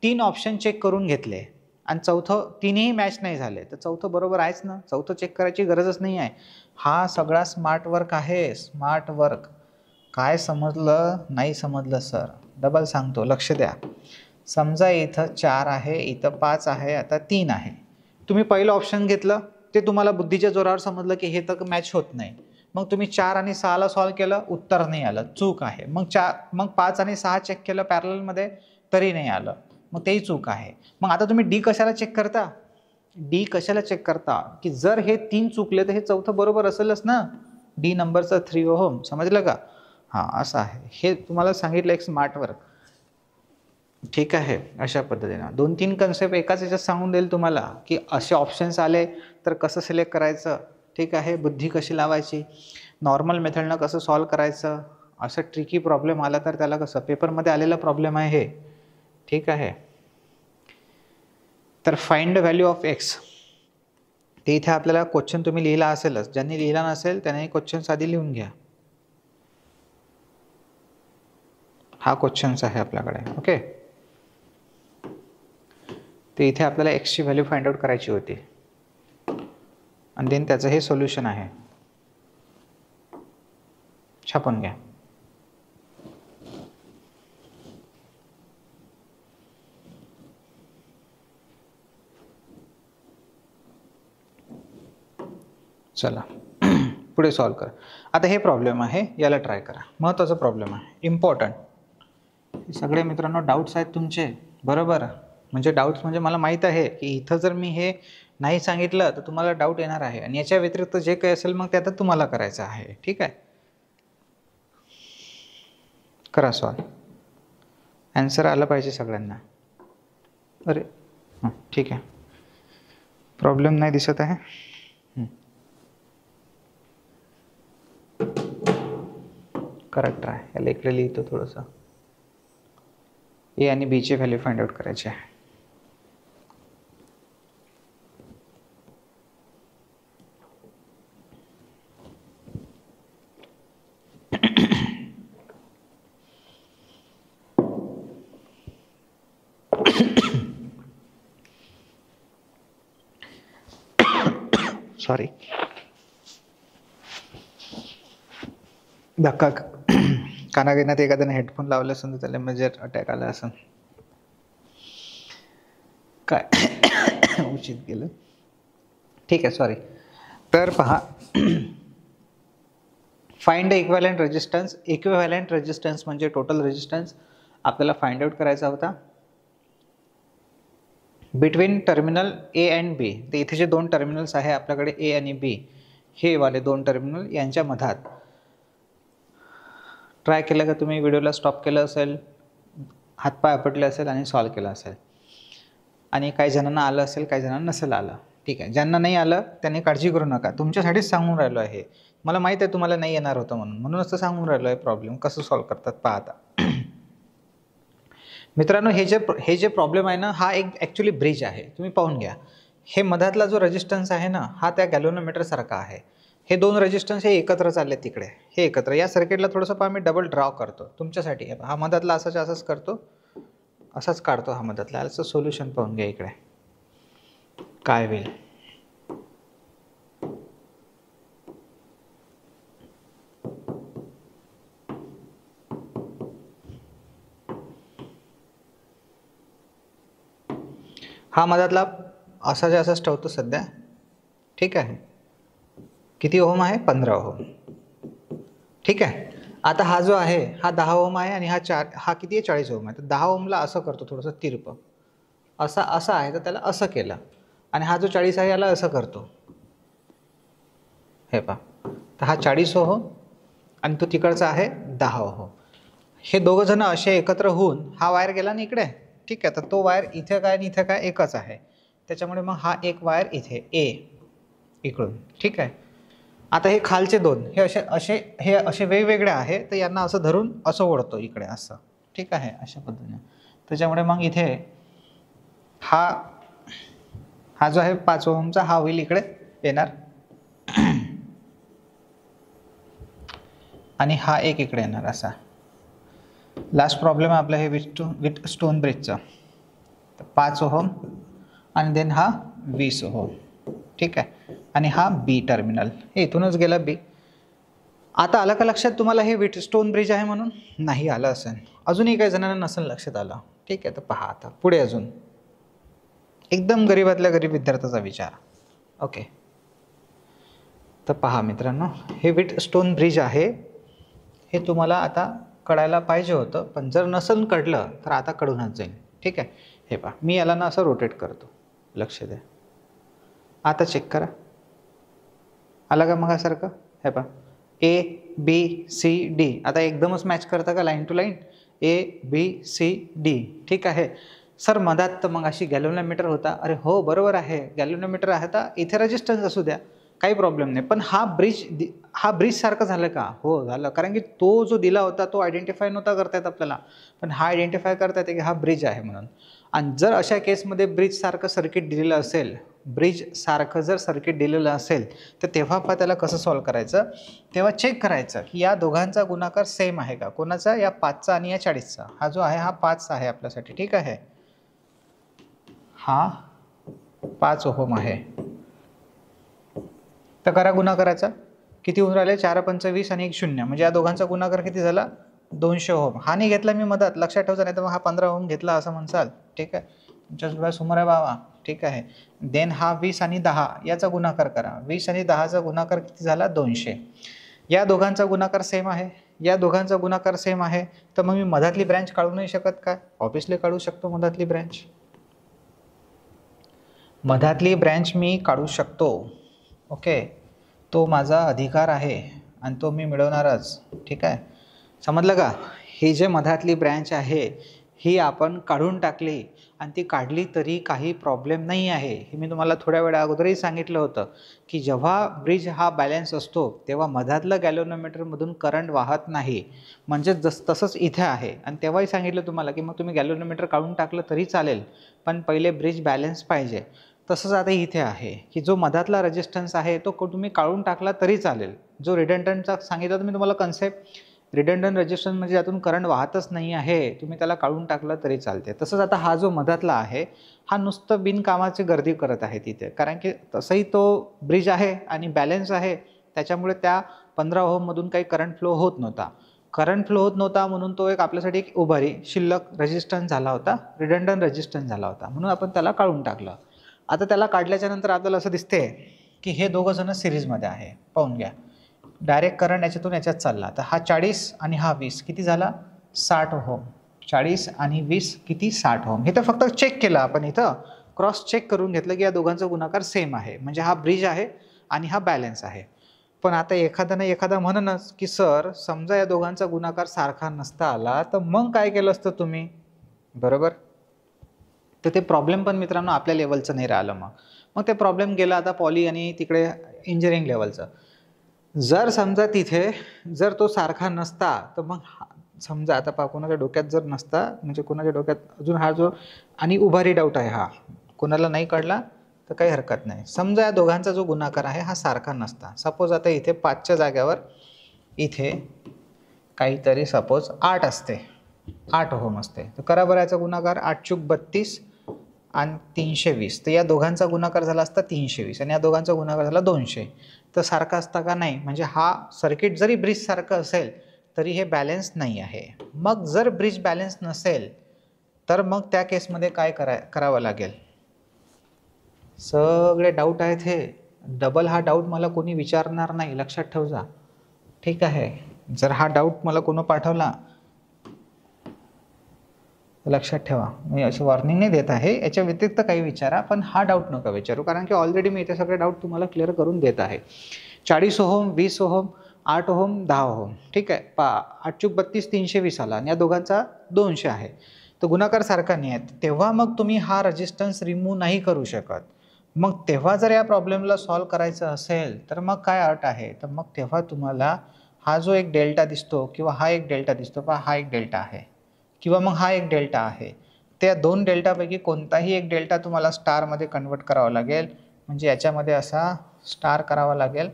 3 ऑप्शन चेक करून घेतले आणि चौथं 3ही मॅच नाही झाले तर चौथं बरोबर आहेच ना. चौथं चेक करायची गरजच नाही आहे. हा सगळा स्मार्ट वर्क आहे, स्मार्ट वर्क. काय समजलं नाही समजलं सर, डबल सांगतो, लक्ष द्या. समजा इथं 4 आहे, इथं 5 आहे, आता 3 आहे. तुम्ही पहिलं ऑप्शन घेतलं, ते तुम्हाला बुद्धीच्या जोरावर समजलं की हे तर मॅच होत नाही. मग तुम्ही 4 आणि 6ला सॉल्व्ह केलं, उत्तर नाही आलं, चूक आहे. मग 5 आणि 6 चेक केलं पॅरललमध्ये तरी नाही आलं, मग तेही चूक आहे. मग आता तुम्ही डी कशाला चेक करता, डी कशाला चेक करता की जर हे 3 चुकले तर हे चौथं बरोबर असेलच ना. डी नंबरचं 3 ओहम, समजलं का. हां, असं आहे. हे तुम्हाला सांगितलं एक स्मार्ट वर्क. ठीक आहे. अशा पद्धतीनं 2-3 कन्सेप्ट एकाच याच्यात सांगून देईल तुम्हाला की असे ऑप्शन्स आले तर कसं सिलेक्ट करायचं. ठीक आहे. बुद्धी कशी लावायची, नॉर्मल मेथडनं कसं सॉल्व्ह करायचं. असं ट्रिकी प्रॉब्लेम आला तर त्याला कसं, पेपरमध्ये आलेला प्रॉब्लेम आहे हे. ठीक आहे. तर find the value of x, ते इथे आपल्याला क्वेश्चन तुम्ही लिहिला असेलच. ज्यांनी लिहिला नसेल त्याने क्वेश्चन आधी लिहून घ्या. हा क्वेश्चन्स आहे आपल्याकडे. ओके. ते इथे आपल्याला एक्सची व्हॅल्यू फाइंड आउट करायची होती आणि देन त्याचं हे सोल्युशन आहे. छापून घ्या. चला पुढे सॉल्व करा. आता हे प्रॉब्लेम आहे, याला ट्राय करा. महत्त्वाचा प्रॉब्लेम आहे, इम्पॉर्टंट. सगळे मित्रांनो डाऊट्स आहेत तुमचे, बरोबर. म्हणजे डाऊट्स म्हणजे मला माहीत आहे की इथं जर मी हे नाही सांगितलं तर तुम्हाला डाऊट येणार आहे आणि याच्या व्यतिरिक्त जे काही असेल मग ते आता तुम्हाला करायचं आहे. ठीक आहे. करा सॉल्व. ॲन्सर आलं पाहिजे सगळ्यांना. अरे हां, ठीक आहे. प्रॉब्लेम नाही दिसत आहे. करेक्ट आहे. याला इकडे लिहितो थोडंसं. ए आणि बीचे व्हॅल्यू फाइंड आउट करायचे आहे. सॉरी, धक्का कानागिनात एखाद्याने हेडफोन लावले असून तर त्याला म्हणजे अटॅक आला असं काय उचित गेलं. ठीक आहे, सॉरी. तर पहा, find the equivalent resistance. Equivalent resistance म्हणजे टोटल रेजिस्टन्स आपल्याला फाइंड आउट करायचा होता. बिटवीन टर्मिनल ए अँड बी, तर इथे जे दोन टर्मिनल्स आहे आपल्याकडे ए आणि बी, हे वाले दोन टर्मिनल यांच्या मधात ट्राय केलं का तुम्ही? व्हिडिओला स्टॉप केलं असेल, हातपाय आपटले असेल आणि सॉल्व केलं असेल, आणि काही जणांना आलं असेल, काही जणांना नसेल आलं. ठीक आहे, ज्यांना नाही आलं त्यांनी काळजी करू नका, तुमच्यासाठीच सांगून राहिलो आहे. मला माहीत आहे तुम्हाला नाही येणार होतं म्हणूनच तर सांगून राहिलो आहे प्रॉब्लेम कसं सॉल्व करतात पाहता. मित्रांनो, हे जे प्रॉब्लेम आहे ना, हा एक ॲक्च्युली ब्रिज आहे. तुम्ही पाहून घ्या, हे मधातला जो रेजिस्टन्स आहे ना, हा त्या गॅल्व्हनोमीटर सारखा आहे. हे दोन रेजिस्टन्स हे एकत्र चालले तिकडे, हे एकत्र. या सर्किटला थोडंसं पहा, मी डबल ड्रॉ करतो तुमच्यासाठी. हा मधातला असाच करतो, असाच काढतो हा मधातला. याचं सोल्युशन पाहून घ्या इकडे काय होईल. हा मधातला असाच ठेवतो सध्या. ठीक आहे, किती ओहम आहे? 15 ओहम. ठीक आहे, आता हा जो आहे हा 10 ओहम आहे आणि हा किती आहे? 40 ओहम आहे. तर 10 ओहमला असं करतो थोडंसं तिरपं, असं आहे तर त्याला असं केलं, आणि हा जो 40 आहे याला असं करतो. हे पहा, तर हा 40 ओहम आणि तो तिकडचा आहे 10 ओहम. हे दोघं जण असे एकत्र होऊन हा वायर गेला ना इकडे. ठीक आहे, तर तो वायर इथे काय आणि इथे काय एकच आहे, त्याच्यामुळे मग हा एक वायर इथे ए इकडून. ठीक आहे, आता हे खालचे दोन हे असे वेगवेगळे आहे, तर यांना असं धरून असं ओढतो इकडे असं. ठीक आहे, अशा पद्धतीने. त्याच्यामुळे मग इथे हा जो आहे 5 ओहमचा हा होईल इकडे येणार, आणि हा एक इकडे येणार असा. लास्ट प्रॉब्लेम आहे आपला हे विथ स्टोन ब्रिजचा. 5 ओहम आणि देन हा 20 ओहम. ठीक आहे, आणि हा बी टर्मिनल, हे इथूनच गेला बी. आता आलं का लक्षात तुम्हाला हे विथ स्टोन ब्रिज आहे म्हणून? नाही आलं असेल, अजूनही काही जणांना नसेल लक्षात आलं. ठीक आहे, तर पहा आता पुढे अजून एकदम गरीबातल्या गरीब विद्यार्थ्याचा विचार. ओके, तर पहा मित्रांनो, हे विथ स्टोन ब्रिज आहे, हे तुम्हाला आता कळायला पाहिजे होतं, पण जर नसेल कळलं तर आता कळूनच जाईल. ठीक आहे, हे पहा, मी याला ना असं रोटेट करतो, लक्ष द्या. आता चेक करा, आला का मगासारखं? हे पहा, ए बी सी डी, आता एकदमच मॅच करतं का line to line? A B C D. ठीक आहे सर, मधात तर मग अशी गॅल्व्हनोमीटर होता. अरे हो, बरोबर आहे, गॅल्व्हनोमीटर आहे, तर इथे रेजिस्टन्स असू द्या, काही प्रॉब्लेम नाही. पण हा ब्रिज सारखं झालं का? हो झालं, कारण की तो जो दिला होता तो आयडेंटिफाय नव्हता करता येत आपल्याला, पण हा आयडेंटिफाय करता येते की हा ब्रिज आहे म्हणून. आणि जर अशा केसमध्ये ब्रिजसारखं सर्किट दिलेलं असेल, जर सर्किट दिलेलं असेल, तर तेव्हा त्याला कसं सॉल्व करायचं? तेव्हा चेक करायचं की या दोघांचा गुणाकार सेम आहे का. कोणाचा? या 5चा आणि या 40चा. हा जो आहे हा 5 आहे आपल्यासाठी. ठीक आहे, हा 5 ओहम आहे, तर करा गुणाकाराचा. किती होऊन राहिले? 4 पंच 20 आणि 1 0, म्हणजे या दोघांचा गुणाकार किती झाला? 200 ओहम. हा नाही घेतला मी मधात, लक्षात ठेवायचं, नाही तर मग हा 15 ओहम घेतला असं म्हणसाल. ठीक आहे, तुमच्या डोळ्यासमोर आहे बाबा. ठीक आहे, देन हा 20 आणि 10 याचा गुणाकार करा. 20 आणि 10चा गुणाकार किती झाला? 200. या दोघांचा गुणाकार सेम आहे, या दोघांचा गुणाकार सेम आहे, तर मग मी मधातली ब्रँच काढू नाही शकत का? ऑब्वियसली काढू शकतो मधातली ब्रँच. मधातली ब्रँच मी काढू शकतो. ओके, तो माझा अधिकार आहे आणि तो मी मिळवणारच. ठीक आहे, समजलं का? ही जे मधातली ब्रँच आहे ही आपण काढून टाकली आणि ती काढली तरी काही प्रॉब्लेम नाही आहे. हे मी तुम्हाला थोड्या वेळा अगोदरही सांगितलं होतं की जेव्हा ब्रिज हा बॅलन्स असतो तेव्हा मधातलं गॅल्व्हनोमीटरमधून करंट वाहत नाही, म्हणजे तसंच इथे आहे. आणि तेव्हाही सांगितलं तुम्हाला की मग तुम्ही गॅल्व्हनोमीटर काढून टाकलं तरी चालेल, पण पहिले ब्रिज बॅलन्स पाहिजे. तसंच आता इथे आहे की जो मधातला रेजिस्टन्स आहे तो तुम्ही काढून टाकला तरी चालेल. जो रिडंडंटचा सांगितलं मी तुम्हाला कन्सेप्ट, रिडंडंट रेजिस्टन्स म्हणजे यातून करंट वाहतच नाही आहे, तुम्ही त्याला काढून टाकलं तरी चालते. तसंच आता हा जो मधातला आहे हा नुसतं बिनकामाची गर्दी करत आहे तिथे, कारण की तसंही तो ब्रिज आहे आणि बॅलन्स आहे, त्याच्यामुळे त्या 15 ओहममधून काही करंट फ्लो होत नव्हता. म्हणून तो एक आपल्यासाठी एक उभारी शिल्लक रेजिस्टन्स झाला होता, रिडंडंट रेजिस्टन्स झाला होता, म्हणून आपण त्याला काढून टाकलं. आता त्याला काढल्याच्या नंतर आपल्याला असं दिसते की हे दोघं जण सिरीजमध्ये आहे. पाहून घ्या, डायरेक्ट करंट याच्यातून याच्यात चालला. तर हा 40 आणि हा 20 किती झाला? 60 ओहम. 40 आणि 20 किती? 60 ओहम. हे तर फक्त चेक केलं आपण, इथं क्रॉस चेक करून घेतलं की या दोघांचा गुणाकार सेम आहे, म्हणजे हा ब्रिज आहे आणि हा बॅलन्स आहे. पण आता एखादा म्हणूनच की सर समजा या दोघांचा गुणाकार सारखा नसता आला तर मग काय केलं असतं तुम्ही, बरोबर. तर ते प्रॉब्लेम पण मित्रांनो आपल्या लेवलचं नाही राहिलं. मग ते प्रॉब्लेम गेला आता पॉली आणि तिकडे इंजिनिअरिंग लेवलचं. जर समजा तिथे जर तो सारखा नसता तर मग समजा आता कोणाच्या डोक्यात जर नसता, म्हणजे कोणाच्या डोक्यात अजून हा जो आणि उभारी डाऊट आहे, हा कोणाला नाही कळला तर काही हरकत नाही. समजा या दोघांचा जो गुणाकार आहे हा सारखा नसता, सपोज आता इथे 5च्या जाग्यावर इथे काहीतरी सपोज 8 असते, 8 ओहम असते, तर करा बरं याचा गुणाकार 8 चूक 32 आणि 320, तर या दोघांचा गुणाकार झाला असता 320 आणि या दोघांचा गुणाकार झाला 200. तर सारखा असता का नाही, म्हणजे हा सर्किट जरी ब्रिज सारखं असेल तरी हे बॅलन्स नाही आहे. मग जर ब्रिज बॅलन्स नसेल तर मग त्या केसमध्ये काय करावं लागेल. सगळे डाऊट आहेत हे, डबल हा डाऊट मला कोणी विचारणार नाही, लक्षात ठेव जा, ठीक आहे. जर हा डाऊट मला कोणी पाठवला लक्षात ठेवा, मी अशी वॉर्निंग नाही देत आहे, याच्या व्यतिरिक्त काही विचारा, पण हा डाऊट नका विचारू, कारण की ऑलरेडी मी इथे सगळे डाऊट तुम्हाला क्लिअर करून देत आहे. 40 ओहम, 20 ओहम, 8 ओहम, 10 ओहम, ठीक आहे. 8 चूक 32, 320 आला आणि या दोघांचा 200 आहे, तर गुणाकार सारखा नाही आहे. तेव्हा मग तुम्ही हा रेजिस्टन्स रिमूव्ह नाही करू शकत. मग तेव्हा जर या प्रॉब्लेमला सॉल्व करायचं असेल तर मग काय अट आहे, तर मग तेव्हा तुम्हाला हा जो एक डेल्टा दिसतो किंवा हा एक डेल्टा दिसतो, पहा हा एक डेल्टा आहे किंवा मग हा एक डेल्टा आहे, त्या दोन डेल्टापैकी कोणताही एक डेल्टा तुम्हाला स्टारमध्ये कन्वर्ट करावा लागेल, म्हणजे याच्यामध्ये असा स्टार करावा लागेल.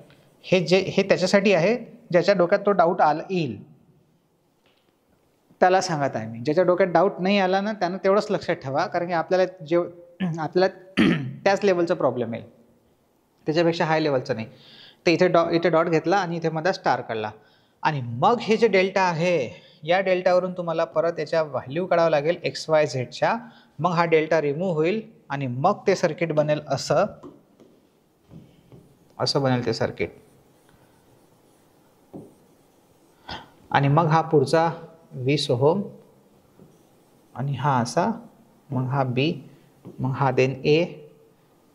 हे त्याच्यासाठी आहे ज्याच्या डोक्यात तो डाऊट येईल त्याला सांगत आहे मी. ज्याच्या डोक्यात डाऊट नाही आला ना त्यानं तेवढंच लक्षात ठेवा, कारण की आपल्याला त्याच लेवलचा प्रॉब्लेम येईल, त्याच्यापेक्षा हाय लेवलचं नाही. तर इथे डॉट घेतला आणि इथे मध्ये स्टार काढला आणि मग हे जे डेल्टा आहे या डेल्टावरून तुम्हाला परत याच्या व्हॅल्यू काढावं लागेल XYZच्या. मग हा डेल्टा रिमूव्ह होईल आणि मग ते सर्किट बनेल असं बनेल ते सर्किट. आणि मग हा पुढचा 20 ओहम आणि हा असा, मग हा B, मग हा देन A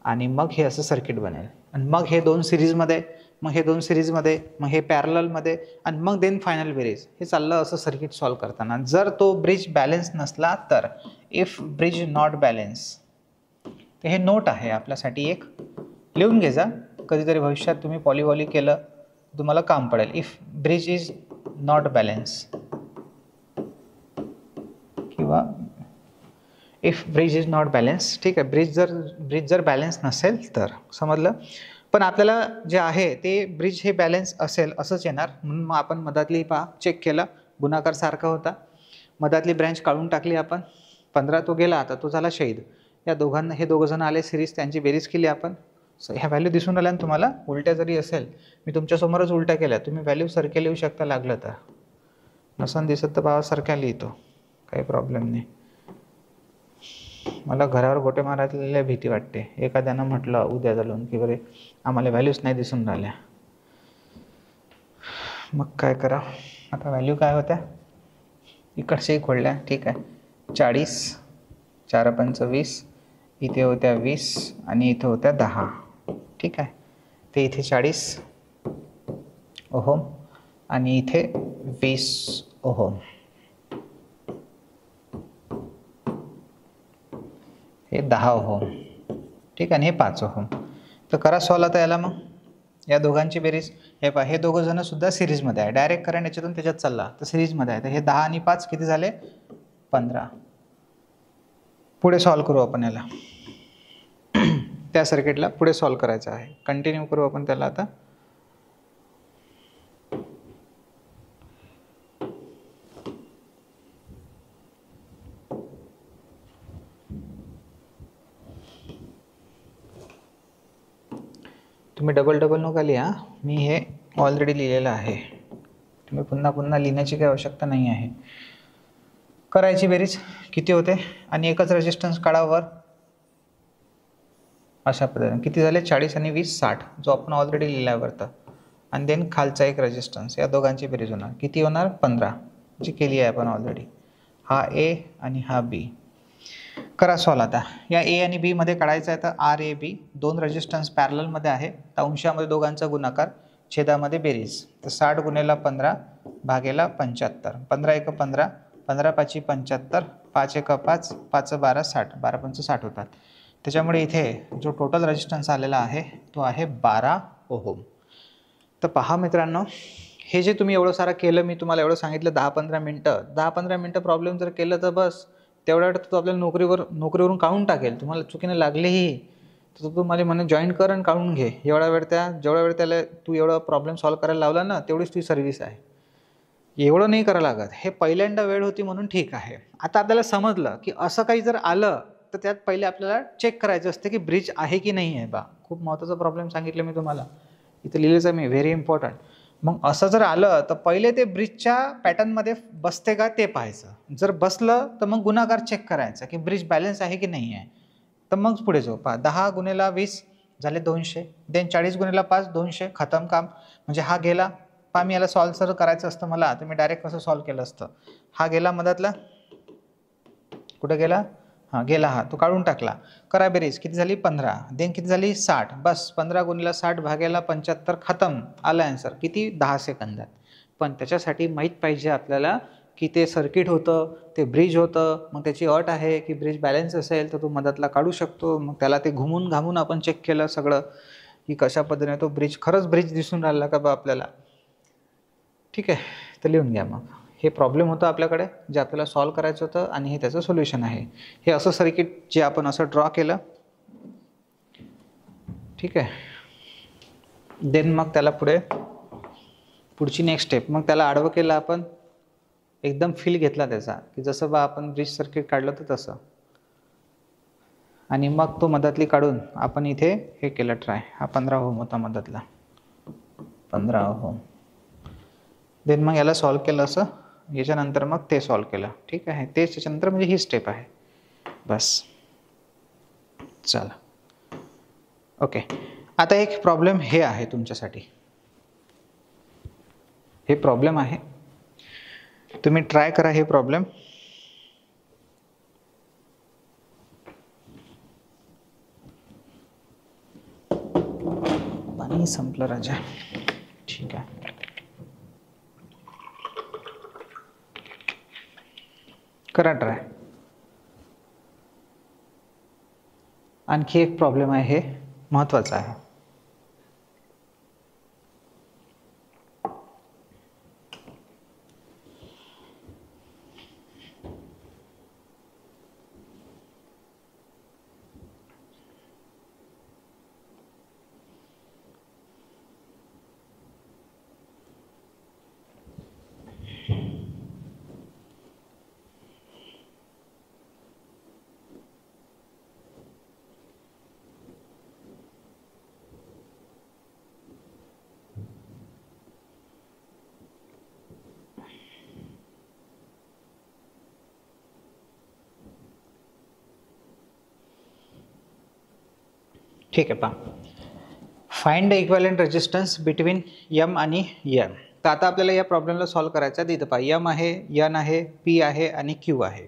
आणि मग हे असं सर्किट बनेल. आणि मग हे दोन सिरीजमध्ये, मग हे दोन सिरीजमध्ये, मग हे पॅरललमध्ये आणि मग देन फायनल बेरीज. हे चाललं असं सर्किट सॉल्व करताना. जर तो ब्रिज बॅलन्स नसला तर, इफ ब्रिज नॉट बॅलन्स, तर हे नोट आहे आपल्यासाठी, एक लिहून घे जा, कधीतरी भविष्यात तुम्ही पॉलीवॉली केलं तुम्हाला काम पडेल. If bridge is not balance किंवा if bridge is not balance, ठीक आहे. ब्रिज जर बॅलन्स नसेल तर, समजलं. पण आपल्याला जे आहे ते ब्रिज हे बॅलन्स असेल असंच येणार, म्हणून मग आपण मधातली चेक केला, गुणाकार सारखा होता, मधातली ब्रँच काढून टाकली आपण, 15 तो गेला, आता तो झाला शहीद. या दोघांना, हे दोघं जण आले सिरीज, त्यांची बेरीज केली आपण. ह्या व्हॅल्यू दिसून आल्या ना तुम्हाला, उलट्या जरी असेल, मी तुमच्यासमोरच उलट्या केल्या, तुम्ही व्हॅल्यू सारख्या लिहू शकता लागलं तर, नसन दिसत तर भावासारख्या लिहितो, काही प्रॉब्लेम नाही. मला घरावर गोटे मारायला भीती वाटते, एखाद्यानं म्हटलं उद्या चालून की बरे आम्हाला व्हॅल्यूज नाही दिसून राहिल्या, मग काय करा. आता व्हॅल्यू काय होत्या, इकडच्याही खोडल्या, ठीक आहे. 40, 4 पंच 20, इथे होत्या 20 आणि इथे होत्या 10, ठीक आहे. ते इथे 40 ओहम आणि इथे 20 ओहम, हे 10 ओहम, ठीक आहे. आणि हे 5 ओहम. तर करा सॉल्व आता याला. मग या दोघांची बेरीज, हे पहा, हे दोघं जण सुद्धा सिरीजमध्ये आहे, डायरेक्ट करंट याच्यातून त्याच्यात चालला तर सिरीजमध्ये आहे. तर हे 10 आणि 5 किती झाले, 15. पुढे सॉल्व करू आपण याला, त्या सर्किटला पुढे सॉल्व करायचं आहे, कंटिन्यू करू आपण त्याला आता. तुम्ही डबल नका लिहा, मी हे ऑलरेडी लिहिलेलं आहे, तुम्ही पुन्हा पुन्हा लिहिण्याची काही आवश्यकता नाही आहे. करायची बेरीज किती होते आणि एकच रेजिस्टन्स काढावर, अशा पद्धतीने किती झाले, 40 आणि 20 60, जो आपण ऑलरेडी लिहिला वरतं. आणि देन खालचा एक रेजिस्टन्स, या दोघांची बेरीज होणार किती होणार, 15, जी केली आहे आपण ऑलरेडी. हा A आणि हा B. करा सॉल्व आता. या ए आणि बी मध्ये काढायचं आहे तर आर ए बी दोन रेजिस्टन्स पॅरलमध्ये आहे. तर अंशामध्ये दोघांचा गुणाकार, छेदामध्ये बेरीज. तर 60 गुणेला 15 भागेला 75. 15 एक 15, 15 पाची 75, 5 एक 5, 5 12 60, 12 पंच 60 होतात. त्याच्यामुळे इथे जो टोटल रेजिस्टन्स आलेला आहे तो आहे 12 ओहम. तर पहा मित्रांनो, हे जे तुम्ही एवढं सारं केलं, मी तुम्हाला एवढं सांगितलं 10-15 मिनटं प्रॉब्लेम जर केलं तर बस तेवढ्या वेळात तो आपल्याला नोकरीवरून काढून टाकेल. तुम्हाला चुकीने लागलेही तर तो तुम्हाला म्हणे जॉईन कर आणि काढून घे. जेवढा वेळ त्याला तू एवढा प्रॉब्लेम सॉल्व्ह करायला लावला ना, तेवढीच तुझी सर्व्हिस आहे. एवढं नाही करावं लागत. हे पहिल्यांदा वेळ होती म्हणून ठीक आहे. आता आपल्याला समजलं की असं काही जर आलं तर त्यात पहिले आपल्याला चेक करायचं असतं की ब्रिज आहे की नाही आहे. खूप महत्त्वाचा प्रॉब्लेम सांगितलं मी तुम्हाला, इथे लिहिलेच आहे मी, व्हेरी इम्पॉर्टंट. मग असं जर आलं तर पहिले ते ब्रिजच्या पॅटर्नमध्ये बसते का ते पाहायचं. जर बसलं तर मग गुणाकार चेक करायचा की ब्रिज बॅलन्स आहे की नाही आहे. तर मग पुढे जाऊ. 10 गुणेला 20 झाले 200, देन 40 गुणेला 5 200, खतम काम. म्हणजे हा गेला. मी याला सॉल्व जर करायचं असतं मला तर मी डायरेक्ट कसं सॉल्व केलं असतं. हा गेला मधातला, कुठं गेला, हां गेला, हा तो काढून टाकला. करा बेरीज, किती झाली 15, देन किती झाली 60. बस 15 गुणिला 60 भागेला 75, खतम. आला आन्सर. किती 10 सेकंदात. पण त्याच्यासाठी माहीत पाहिजे आपल्याला की ते सर्किट होतं, ते ब्रिज होतं. मग त्याची अट आहे की ब्रिज बॅलन्स असेल तर तो मधातला काढू शकतो. मग त्याला ते घुमून घामून आपण चेक केलं सगळं की कशा पद्धतीने तो ब्रिज, खरंच ब्रिज दिसून राहिला का बा आपल्याला. ठीक आहे, तर लिहून घ्या. मग हे प्रॉब्लेम होतं आपल्याकडे जे आपल्याला सॉल्व करायचं होतं आणि हे त्याचं सोल्युशन आहे. हे असं सर्किट जे आपण असं ड्रॉ केलं, ठीक आहे. देन मग त्याला पुढची नेक्स्ट स्टेप, मग त्याला आडवं केलं आपण, एकदम फील घेतला त्याचा की जसं आपण ब्रिज सर्किट काढलं तर तसं. आणि मग तो मधातली काढून आपण इथे हे केलं ट्राय. हा 15 ओहम होता मधातला, 15 ओहम. देन मग याला सॉल्व केलं असं. याच्यानंतर मग ते सॉल्व केलं. ठीक आहे, तेच त्याच्यानंतर म्हणजे ही स्टेप आहे. बस चला, ओके. आता एक प्रॉब्लेम हे आहे तुमच्यासाठी, हे प्रॉब्लेम आहे, तुम्ही ट्राय करा हे प्रॉब्लेम. पाणी संपलं राजा. ठीक आहे, करा ट्राय. आणखी एक प्रॉब्लेम आहे, हे महत्त्वाचं आहे. ठीक आहे, पहा. Find the equivalent resistance between M आणि एन. तर आता आपल्याला या प्रॉब्लेमला सॉल्व करायचा आहे. इथं पहा, एम आहे, एन आहे, पी आहे आणि क्यू आहे.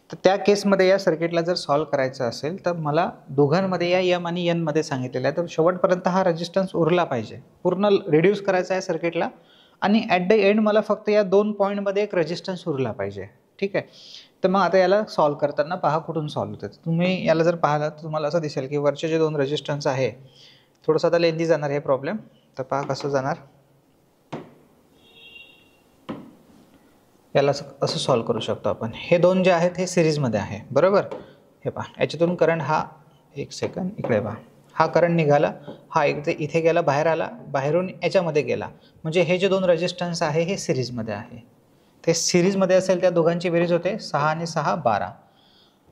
तर त्या केसमध्ये या सर्किटला जर सॉल्व करायचं असेल तर मला दोघांमध्ये या एम आणि एनमध्ये सांगितलेलं आहे. तर शेवटपर्यंत हा रेजिस्टन्स उरला पाहिजे, पूर्ण रिड्यूस करायचा आहे सर्किटला. आणि ॲट द एंड मला फक्त या 2 पॉईंटमध्ये एक रेजिस्टन्स उरला पाहिजे. ठीक आहे. तर मग आता याला सॉल्व करताना पहा कुठून सॉल्व होतं. तुम्ही याला जर पाहिलं तर तुम्हाला असं दिसेल की वरचे जे 2 रेजिस्टन्स आहे, थोडंसं आता लेंदी जाणार हे प्रॉब्लेम. तर पहा कसं जाणार. याला असं सॉल्व करू शकतो आपण. हे 2 जे आहेत हे सिरीजमध्ये आहे, बरोबर. हे पहा, याच्यातून करंट हा, एक सेकंड इकडे पहा, हा करंट निघाला, हा इथे गेला, बाहेर आला, बाहेरून याच्यामध्ये गेला. म्हणजे हे जे 2 रेजिस्टन्स आहे हे सिरीजमध्ये आहे. ते सिरीजमध्ये असेल त्या दोघांची बेरीज होते 6 आणि 6 12.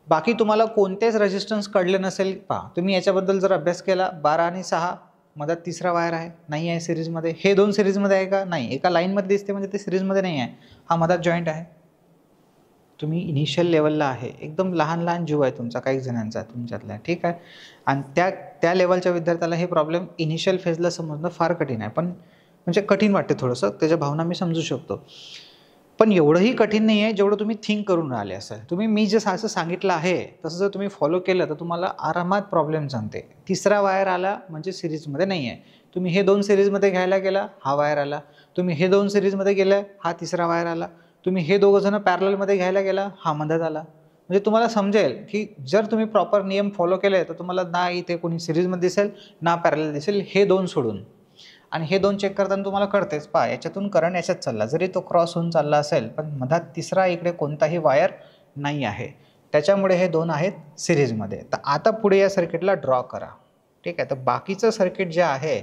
बाकी तुम्हाला कोणतेच रेजिस्टन्स कळले नसेल, पहा तुम्ही याच्याबद्दल जर अभ्यास केला, 12 आणि 6 मधात तिसरा वायर आहे, नाही आहे सिरीजमध्ये. हे 2 सिरीजमध्ये आहे का, नाही. एका लाईनमध्ये दिसते म्हणजे ते सिरीजमध्ये नाही आहे. हा मधात जॉईंट आहे. तुम्ही इनिशियल लेवलला आहे, एकदम लहान लहान जीव आहे तुमचा, काही जणांचा तुमच्यातला. ठीक आहे. आणि त्या लेवलच्या विद्यार्थ्याला हे प्रॉब्लेम इनिशियल फेजला समजणं फार कठीण आहे. पण म्हणजे कठीण वाटते थोडंसं, त्याच्या भावना मी समजू शकतो. पण एवढंही कठीण नाही आहे जेवढं तुम्ही थिंक करून राहिले असाल. तुम्ही मी जसं असं सांगितलं आहे तसं जर तुम्ही फॉलो केलं तर तुम्हाला आरामात प्रॉब्लेम सांगते. तिसरा वायर आला म्हणजे सिरीजमध्ये नाही आहे. तुम्ही हे 2 सिरीजमध्ये घ्यायला गेला, हा वायर आला. तुम्ही हे 2 सिरीजमध्ये गेले, हा तिसरा वायर आला. तुम्ही हे दोघं जण पॅरललमध्ये घ्यायला गेला, हा मधात आला. म्हणजे तुम्हाला समजेल की जर तुम्ही प्रॉपर नियम फॉलो केले तर तुम्हाला ना इथे कोणी सिरीजमध्ये दिसेल ना पॅरलल दिसेल, हे 2 सोडून. आणि हे 2 चेक करताना तुम्हाला कळतेच, पहा याच्यातून करंट याच्यात चालला, जरी तो क्रॉस होऊन चालला असेल पण मधात तिसरा इकडे कोणताही वायर नाही आहे, त्याच्यामुळे हे 2 आहेत सिरीजमध्ये. तर आता पुढे या सर्किटला ड्रॉ करा. ठीक आहे, तर बाकीचं सर्किट जे आहे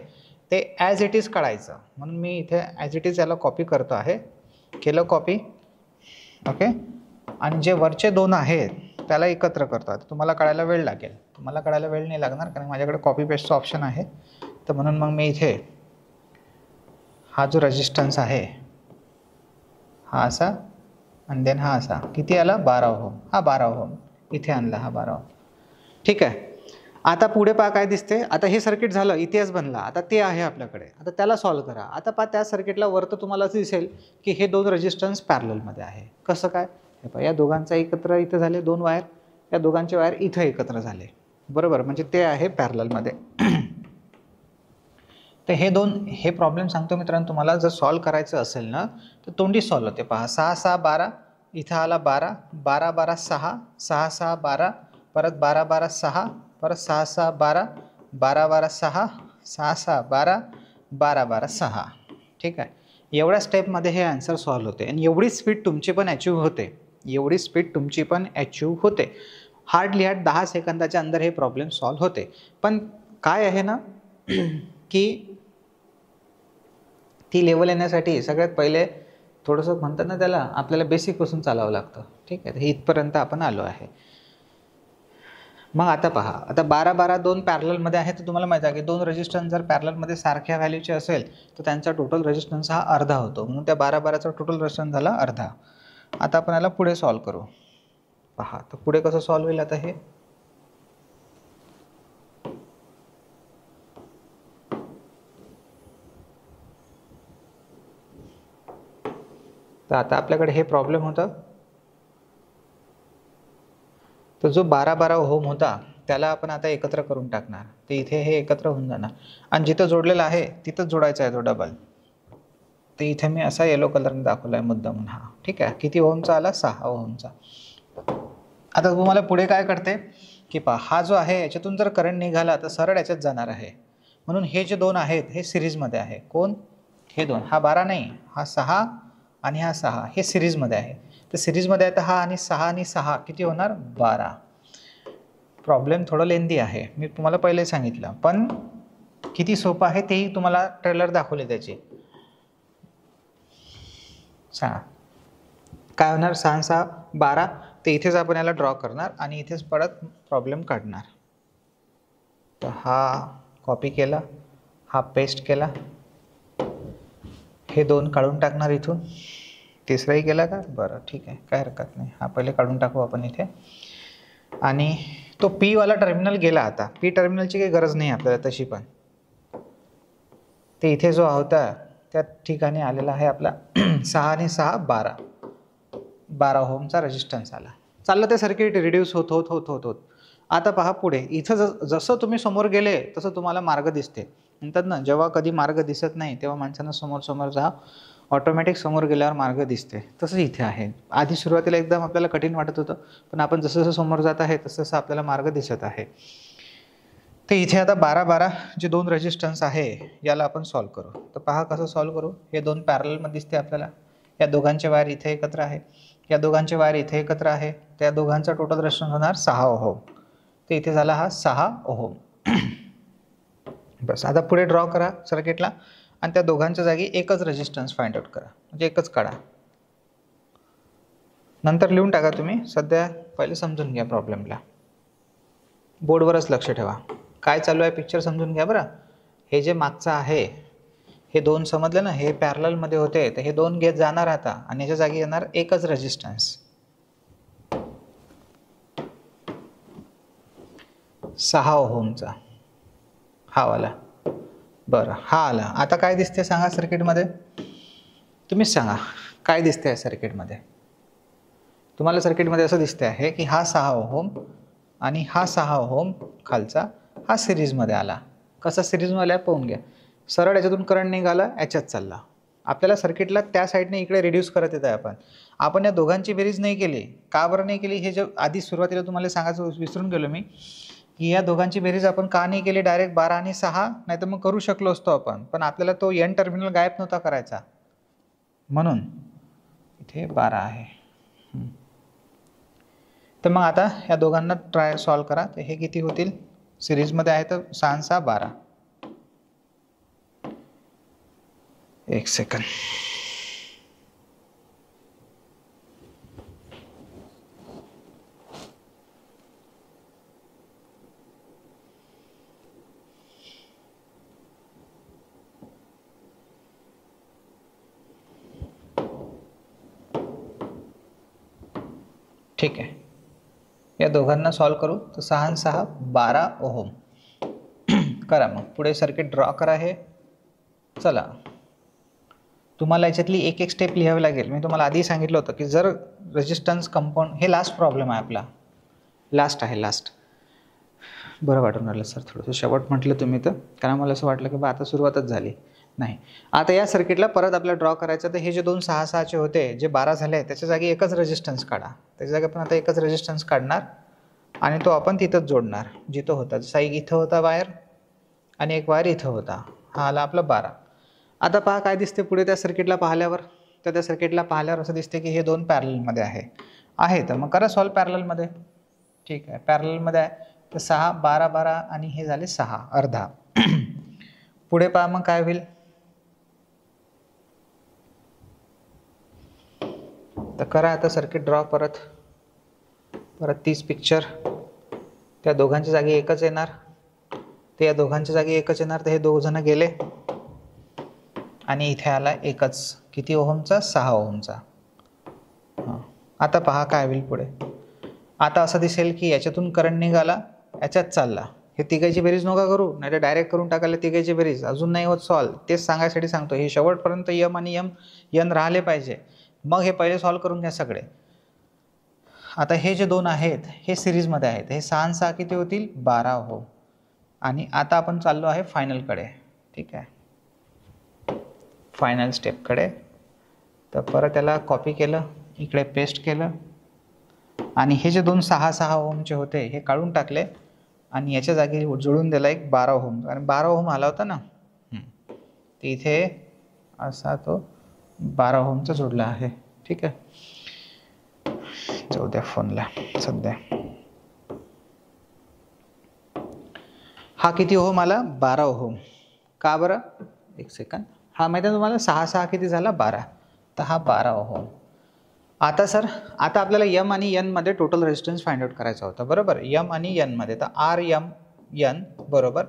ते ॲज इट इज काढायचं. म्हणून मी इथे ॲज इट इज याला कॉपी करतो आहे. केलं कॉपी. ओके, आणि जे वरचे 2 आहेत त्याला एकत्र करतो. आता तुम्हाला कळायला वेळ लागेल. तुम्हाला कळायला वेळ नाही लागणार कारण माझ्याकडे कॉपी पेस्टचं ऑप्शन आहे. तर म्हणून मग मी इथे हा जो रेजिस्टन्स आहे हा असा आणि देन हा असा किती आला 12 ओहम. हा 12 ओहम इथे आणला, हा 12 ओहम. ठीक आहे, आता पुढे पहा काय दिसते. आता हे सर्किट झालं, इतिहास बनला. आता ते आहे आपल्याकडे, आता त्याला सॉल्व करा. आता पहा त्या सर्किटला वरतं तुम्हाला असं दिसेल की हे 2 रेजिस्टन्स पॅरललमध्ये आहे. कसं काय, हे पहा या दोघांचा एकत्र इथं झाले 2 वायर, या दोघांचे वायर इथं एकत्र झाले, बरोबर, म्हणजे ते आहे पॅरललमध्ये. तर हे प्रॉब्लेम सांगतो मित्रांनो तुम्हाला. जर सॉल्व करायचं असेल ना तर तोंडी सॉल्व होते. पहा 6 6 12, इथं आला 12, 12 12 6, 6 6 12, परत 12 12 6, परत 6 6 12, 12 12 6, 6 6 12, 12 12 6. ठीक आहे, एवढ्या स्टेपमध्ये हे आन्सर सॉल्व होते आणि एवढी स्पीड तुमची पण अचीव होते. एवढी स्पीड तुमची पण अचीव होते. हार्डली 10 सेकंदाच्या अंदर हे प्रॉब्लेम सॉल्व होते. पण काय आहे ना की ती लेवल येण्यासाठी सगळ्यात पहिले थोडंसं म्हणतात ना त्याला, आपल्याला बेसिकपासून चालावं लागतं. ठीक आहे, इथपर्यंत आपण आलो आहे. मग आता पहा, आता 12 12 2 पॅरललमध्ये आहे. तर तुम्हाला माहिती आहे की 2 रेजिस्टन्स जर पॅरललमध्ये सारख्या व्हॅल्यूचे असेल तर त्यांचा टोटल रेजिस्टन्स हा अर्धा होतो. म्हणून त्या 12 12चा टोटल रेजिस्टन्स झाला अर्धा. आता आपण याला पुढे सॉल्व करू. पहा तर पुढे कसं सॉल्व होईल आता हे. तर आता आपल्याकडे हे प्रॉब्लेम होतं. तर जो 12 12 ओहम होता त्याला आपण आता एकत्र करून टाकणार. ते इथे हे एकत्र होऊन जाणार आणि जिथं जोडलेलं आहे तिथंच जोडायचा आहे तो डबल. ते इथे मी असा येलो कलरने दाखवला आहे मुद्दामून हा. ठीक आहे, किती ओहमचा आला 6 ओहमचा. आता तुम्हाला पुढे काय करते की पहा, हा जो आहे याच्यातून जर करंट निघाला तर सरळ याच्यात जाणार आहे. म्हणून हे जे 2 आहेत हे सिरीजमध्ये आहे. कोण, हे 2. हा 12 नाही, हा 6 आणि हा 6 हे सिरीजमध्ये आहे. तर सिरीजमध्ये आहे तर हा आणि 6 आणि 6 किती होणार 12. प्रॉब्लेम थोडं लेंदी आहे, मी तुम्हाला पहिले सांगितलं, पण किती सोपं आहे तेही तुम्हाला ट्रेलर दाखवले त्याचे. सांगा काय होणार. 6 6 12. तर इथेच आपण याला ड्रॉ करणार आणि इथेच परत प्रॉब्लेम काढणार. तर हा कॉपी केला, हा पेस्ट केला, हे 2 काढून टाकणार इथून. तिसराही केला का, बरं ठीक आहे, काय हरकत नाही. हा पहिले काढून टाकू आपण इथे. आणि तो पी वाला टर्मिनल गेला. आता पी टर्मिनलची काही गरज नाही आपल्याला तशी, पण ते इथे जो होता त्या ठिकाणी आलेला आहे आपला 6 आणि 6 12 12 ओहमचा रेजिस्टन्स आला. चाललं ते सर्किट रिड्यूस होत होत होत होत होत. आता पहा पुढे इथं जसं तुम्ही समोर गेले तसं तुम्हाला मार्ग दिसते. म्हणतात ना, जेव्हा कधी मार्ग दिसत नाही तेव्हा माणसांना समोर समोर जा, ऑटोमॅटिक समोर गेल्यावर मार्ग दिसते. तसं इथे आहे. आधी सुरुवातीला एकदम आपल्याला कठीण वाटत होतं, पण आपण जसं जसं समोर जात आहे तसं तसं आपल्याला मार्ग दिसत आहे. तर इथे आता 12 12 जे 2 रेजिस्टन्स आहे याला आपण सॉल्व करू. तर पहा कसं सॉल्व करू. हे 2 पॅरललमध्ये दिसते आपल्याला. या दोघांचे वायर इथे एकत्र आहे, या दोघांचे वायर इथे एकत्र आहे. त्या दोघांचा टोटल रेजिस्टन्स होणार 6 ओहम. तर इथे झाला हा 6 ओहम. बस, आता पुढे ड्रॉ करा सर्किटला आणि त्या दोघांच्या जागी एकच रेजिस्टन्स फाइंड आउट करा, म्हणजे एकच काढा. नंतर लिहून टाका तुम्ही, सध्या पहिले समजून घ्या प्रॉब्लेमला. बोर्डवरच लक्ष ठेवा, काय चालू आहे पिक्चर समजून घ्या बरं. हे जे मागचं आहे हे 2 समजलं ना, हे पॅरललमध्ये होते, तर हे 2 घेत जाणार आता आणि याच्या जागी येणार एकच रेजिस्टन्स 6 ओहमचा, हा वाला. बरं, हा आला. आता काय दिसते सांगा सर्किटमध्ये, तुम्हीच सांगा काय दिसते आहे सर्किटमध्ये? तुम्हाला सर्किटमध्ये असं दिसते आहे की हा 6 ओहम आणि हा 6 ओहम खालचा हा सिरीजमध्ये आला. कसा सिरीजमध्ये आला पाहून घ्या. सरळ याच्यातून करंट निघाला, याच्यात चालला. आपल्याला सर्किटला त्या साईडने इकडे रिड्यूस करत येत आहे. आपण या दोघांची बेरीज नाही केली. का बरं नाही केली? हे जे आधी सुरुवातीला तुम्हाला सांगायचं विसरून गेलो मी, की या दोघांची बेरीज आपण का नाही केली डायरेक्ट 12 आणि 6? नाही तर मग करू शकलो असतो आपण, पण आपल्याला तो एन टर्मिनल गायब नव्हता करायचा, म्हणून इथे 12 आहे. तर मग आता या दोघांना ट्राय सॉल्व करा. तर हे किती होतील? सिरीजमध्ये आहे तर 6 आणि 6 12. एक सेकंड. ठीक आहे, या दोघांना सॉल्व करू. तर 6 आणि 6 12 ओहम. करा मग पुढे सर्किट ड्रॉ करा. हे चला, तुम्हाला याच्यातली एक एक स्टेप लिहावी लागेल. मी तुम्हाला आधी सांगितलं होतं की जर रेजिस्टन्स कंपाऊंड, हे लास्ट प्रॉब्लेम आहे आपला, लास्ट आहे. लास्ट बरं वाटून राहिलं सर थोडंसं, शेवट म्हटलं तुम्ही तर, कारण मला असं वाटलं की बा आता सुरुवातच झाली. नाही, आता या सर्किटला परत आपल्याला ड्रॉ करायचं. तर हे जे 2 6 6चे होते, जे 12 झाले, त्याच्या जागी एकच रेजिस्टन्स काढा. त्याच्या जागी आपण आता एकच रेजिस्टन्स काढणार आणि तो आपण तिथंच जोडणार जिथं होता. जसा एक इथं होता वायर आणि एक वायर इथं होता. हा आला आपला 12. आता पहा काय दिसते पुढे त्या सर्किटला पाहिल्यावर. तर त्या सर्किटला पाहिल्यावर असं दिसते की हे 2 पॅरललमध्ये आहे. तर मग करा सॉल्व पॅरललमध्ये. ठीक आहे, पॅरललमध्ये आहे. तर 6 12 12 आणि हे झाले 6 अर्धा. पुढे पहा मग काय होईल. तर करा आता सर्किट ड्रॉ परत तीच पिक्चर. त्या दोघांच्या जागी एकच येणार, ते या दोघांच्या जागी एकच येणार. तर हे 2 जण गेले आणि इथे आला एकच. किती ओहमचा? 6 ओहमचा. आता पहा काय होईल पुढे. आता असं दिसेल की याच्यातून करंट निघाला, याच्यात चालला. हे तिघांची बेरीज नका करू, नाही तर डायरेक्ट करून टाकायला तिघांची बेरीज. अजून नाही होत सॉल्व, तेच सांगायसाठी सांगतो. हे शेवटपर्यंत यम आणि यन राहिले पाहिजे. मग हे पहिले सॉल्व करून घ्या सगळे. आता हे जे 2 आहेत हे सिरीजमध्ये आहेत. हे 6 आणि 6 किती होतील? 12 ओहम. आणि आता आपण चाललो आहे फायनलकडे. ठीक आहे, फायनल स्टेपकडे. तर परत त्याला कॉपी केलं, इकडे पेस्ट केलं आणि हे जे 2 6 6 ओहमचे होते हे काढून टाकले आणि याच्या जागी जोडून दिला एक 12 ओहम. आणि 12 ओहम आला होता ना, तर इथे असा तो 12 ओहमचा जोडला आहे. ठीक आहे, जाऊ द्या फोनला सध्या. हा किती ओहम आला? 12 ओहम. का बरं? एक सेकंड. हा माहिती आहे तुम्हाला 6 6 किती झाला? 12. तर हा 12 ओहम. आता सर, आता आपल्याला यम आणि यन मध्ये टोटल रेजिस्टन्स फाइंड आउट करायचा होता, बरोबर? यम आणि यन मध्ये. तर आर यम यन बरोबर.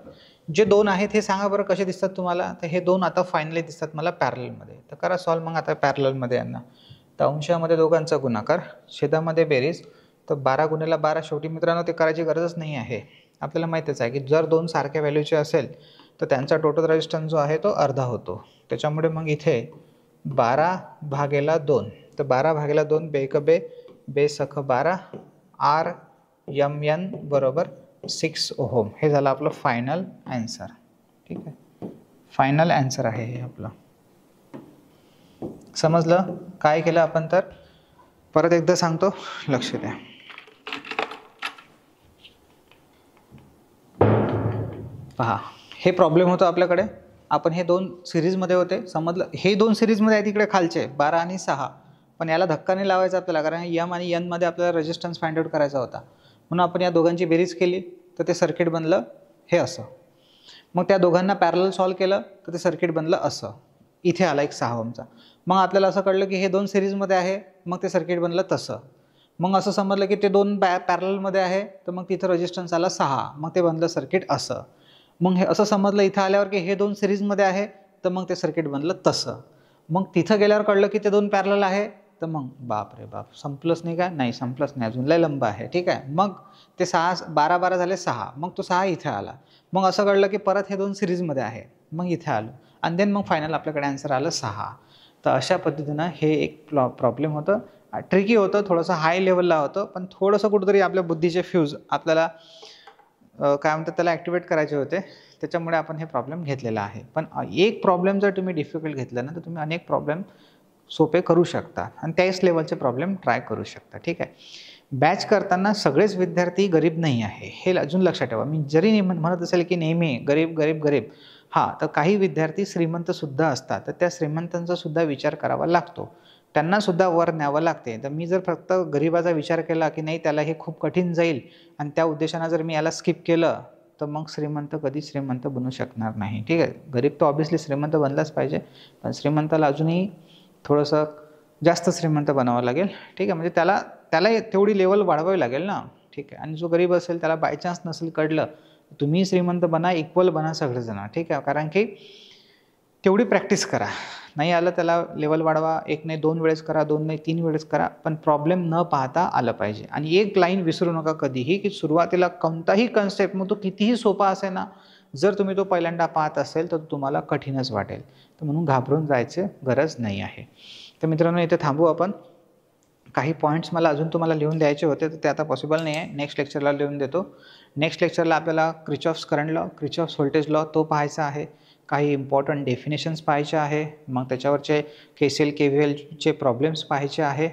जे 2 आहेत हे सांगा बरं कसे दिसतात तुम्हाला. तर हे 2 आता फायनली दिसतात मला पॅरललमध्ये. तर करा सॉल्व मग आता पॅरललमध्ये यांना. तर अंशामध्ये दोघांचा गुणाकार, छेदामध्ये बेरीज. तर 12 गुणिले 12 शेवटी मित्रांनो ते करायची गरजच नाही आहे. आपल्याला माहितीच आहे की जर 2 सारख्या व्हॅल्यूचे असेल तर त्यांचा टोटल रेजिस्टन्स जो आहे तो अर्धा होतो. त्याच्यामुळे मग इथे 12 भागेला 2. तर 12 भागेला 2 बेक बे बे सख 12 आर यम यन बरोबर 6 ओहम. हे झालं आपलं फायनल ॲन्सर. ठीक आहे, फायनल ॲन्सर आहे हे आपलं. समजलं काय केलं आपण? तर परत एकदा सांगतो, लक्ष द्या. पहा, हे प्रॉब्लेम होतं आपल्याकडे. आपण हे 2 सिरीजमध्ये होते, समजलं. हे 2 सिरीजमध्ये आहे तिकडे खालचे 12 आणि 6. पण याला धक्का नाही लावायचा आपल्याला, कारण यम आणि यनमध्ये आपल्याला रेजिस्टन्स फाइंड आउट करायचा होता. म्हणून आपण या दोघांची बेरीज केली तर ते सर्किट बनलं हे असं. मग त्या दोघांना पॅरलल सॉल्व केलं तर ते सर्किट बनलं असं. इथे आला एक 6 ओहमचा. मग आपल्याला असं कळलं की हे 2 सिरीजमध्ये आहे, मग ते सर्किट बनलं तसं. मग असं समजलं की ते 2 पॅरललमध्ये आहे, तर मग तिथं रेजिस्टन्स आला 6, मग ते बनलं सर्किट असं. मग हे असं समजलं इथं आल्यावर की हे 2 सिरीजमध्ये आहे, तर मग ते सर्किट बनलं तसं. मग तिथं गेल्यावर कळलं की ते 2 पॅरलल आहे, तर मग बाप रे बाप, संपलंच नाही का? नाही, संपलंच नाही, अजून लय लंब आहे. ठीक आहे, मग ते 6 12 12 झाले 6, मग तो 6 इथे आला. मग असं कळलं की परत हे 2 सिरीजमध्ये आहे, मग इथे आलो आणि देन मग फायनल आपल्याकडे आन्सर आलं 6. तर अशा पद्धतीनं हे एक प्रॉब्लेम होतं. ट्रिकी होतं, थोडंसं हाय लेवलला होतं, पण थोडंसं कुठेतरी आपल्या बुद्धीचे फ्यूज आपल्याला काय म्हणतात त्याला ॲक्टिवेट करायचे होते. त्याच्यामुळे आपण हे प्रॉब्लेम घेतलेला आहे. पण एक प्रॉब्लेम जर तुम्ही डिफिकल्ट घेतला ना, तर तुम्ही अनेक प्रॉब्लेम सोपे करू शकता आणि त्याच लेवलचे प्रॉब्लेम ट्राय करू शकता. ठीक आहे. बॅच करताना सगळेच विद्यार्थी गरीब नाही आहे, हे अजून लक्षात ठेवा. मी जरी म्हणत असेल की नेहमी गरीब, गरीब, गरीब, हां, तर काही विद्यार्थी श्रीमंतसुद्धा असतात. तर त्या श्रीमंतांचा सुद्धा विचार करावा लागतो. त्यांनासुद्धा वर न्यावं लागते. तर मी जर फक्त गरिबाचा विचार केला की नाही त्याला हे खूप कठीण जाईल आणि त्या उद्देशानं जर मी याला स्किप केलं, तर मग श्रीमंत कधीच श्रीमंत बनू शकणार नाही. ठीक आहे. गरीब तर ऑब्व्हियसली श्रीमंत बनलाच पाहिजे, पण श्रीमंताला अजूनही थोडंसं जास्त श्रीमंत बनावं लागेल. ठीक आहे. म्हणजे त्याला तेवढी लेवल वाढवावी लागेल ना. ठीक आहे. आणि जो गरीब असेल त्याला बाय चान्स नसेल कळलं, तुम्ही श्रीमंत बना, इक्वल बना सगळेजण. ठीक आहे. कारण की तेवढी प्रॅक्टिस करा. नाही आलं त्याला लेवल वाढवा. 1 नाही 2 वेळेस करा, 2 नाही 3 वेळेस करा, पण प्रॉब्लेम न पाहता आलं पाहिजे. आणि एक लाईन विसरू नका कधीही, की सुरुवातीला कोणताही कन्सेप्ट मग तो कितीही सोपा असेल ना, जर तुम्ही तो पहिल्यांदा पाहत असेल तर तुम्हाला कठीणच वाटेल. तर म्हणून घाबरून जायची गरज नाही आहे. तर मित्रांनो, इथे थांबू आपण. काही पॉईंट्स मला अजून तुम्हाला लिहून द्यायचे होते, तर ते आता पॉसिबल नाही आहे. नेक्स्ट लेक्चरला लिहून देतो. नेक्स्ट लेक्चरला आपल्याला Kirchhoff's current law, Kirchhoff's voltage law तो पाहायचा आहे. काही इम्पॉर्टंट डेफिनेशन्स पाहायचे आहे. मग त्याच्यावरचे KCL KVLचे प्रॉब्लेम्स पाहायचे आहे.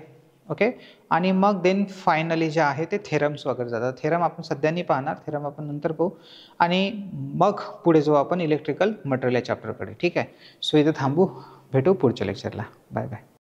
ओके. आणि मग देन फायनली जे आहे ते थेरम्स वगैरे जातात. थेरम आपण सध्या नाही पाहणार, थेरम आपण नंतर पाहू. आणि मग पुढे जाऊ आपण इलेक्ट्रिकल मटेरियल या चॅप्टरकडे. ठीक आहे. सो इथे थांबू. भेटू पुढच्या लेक्चरला. Bye bye.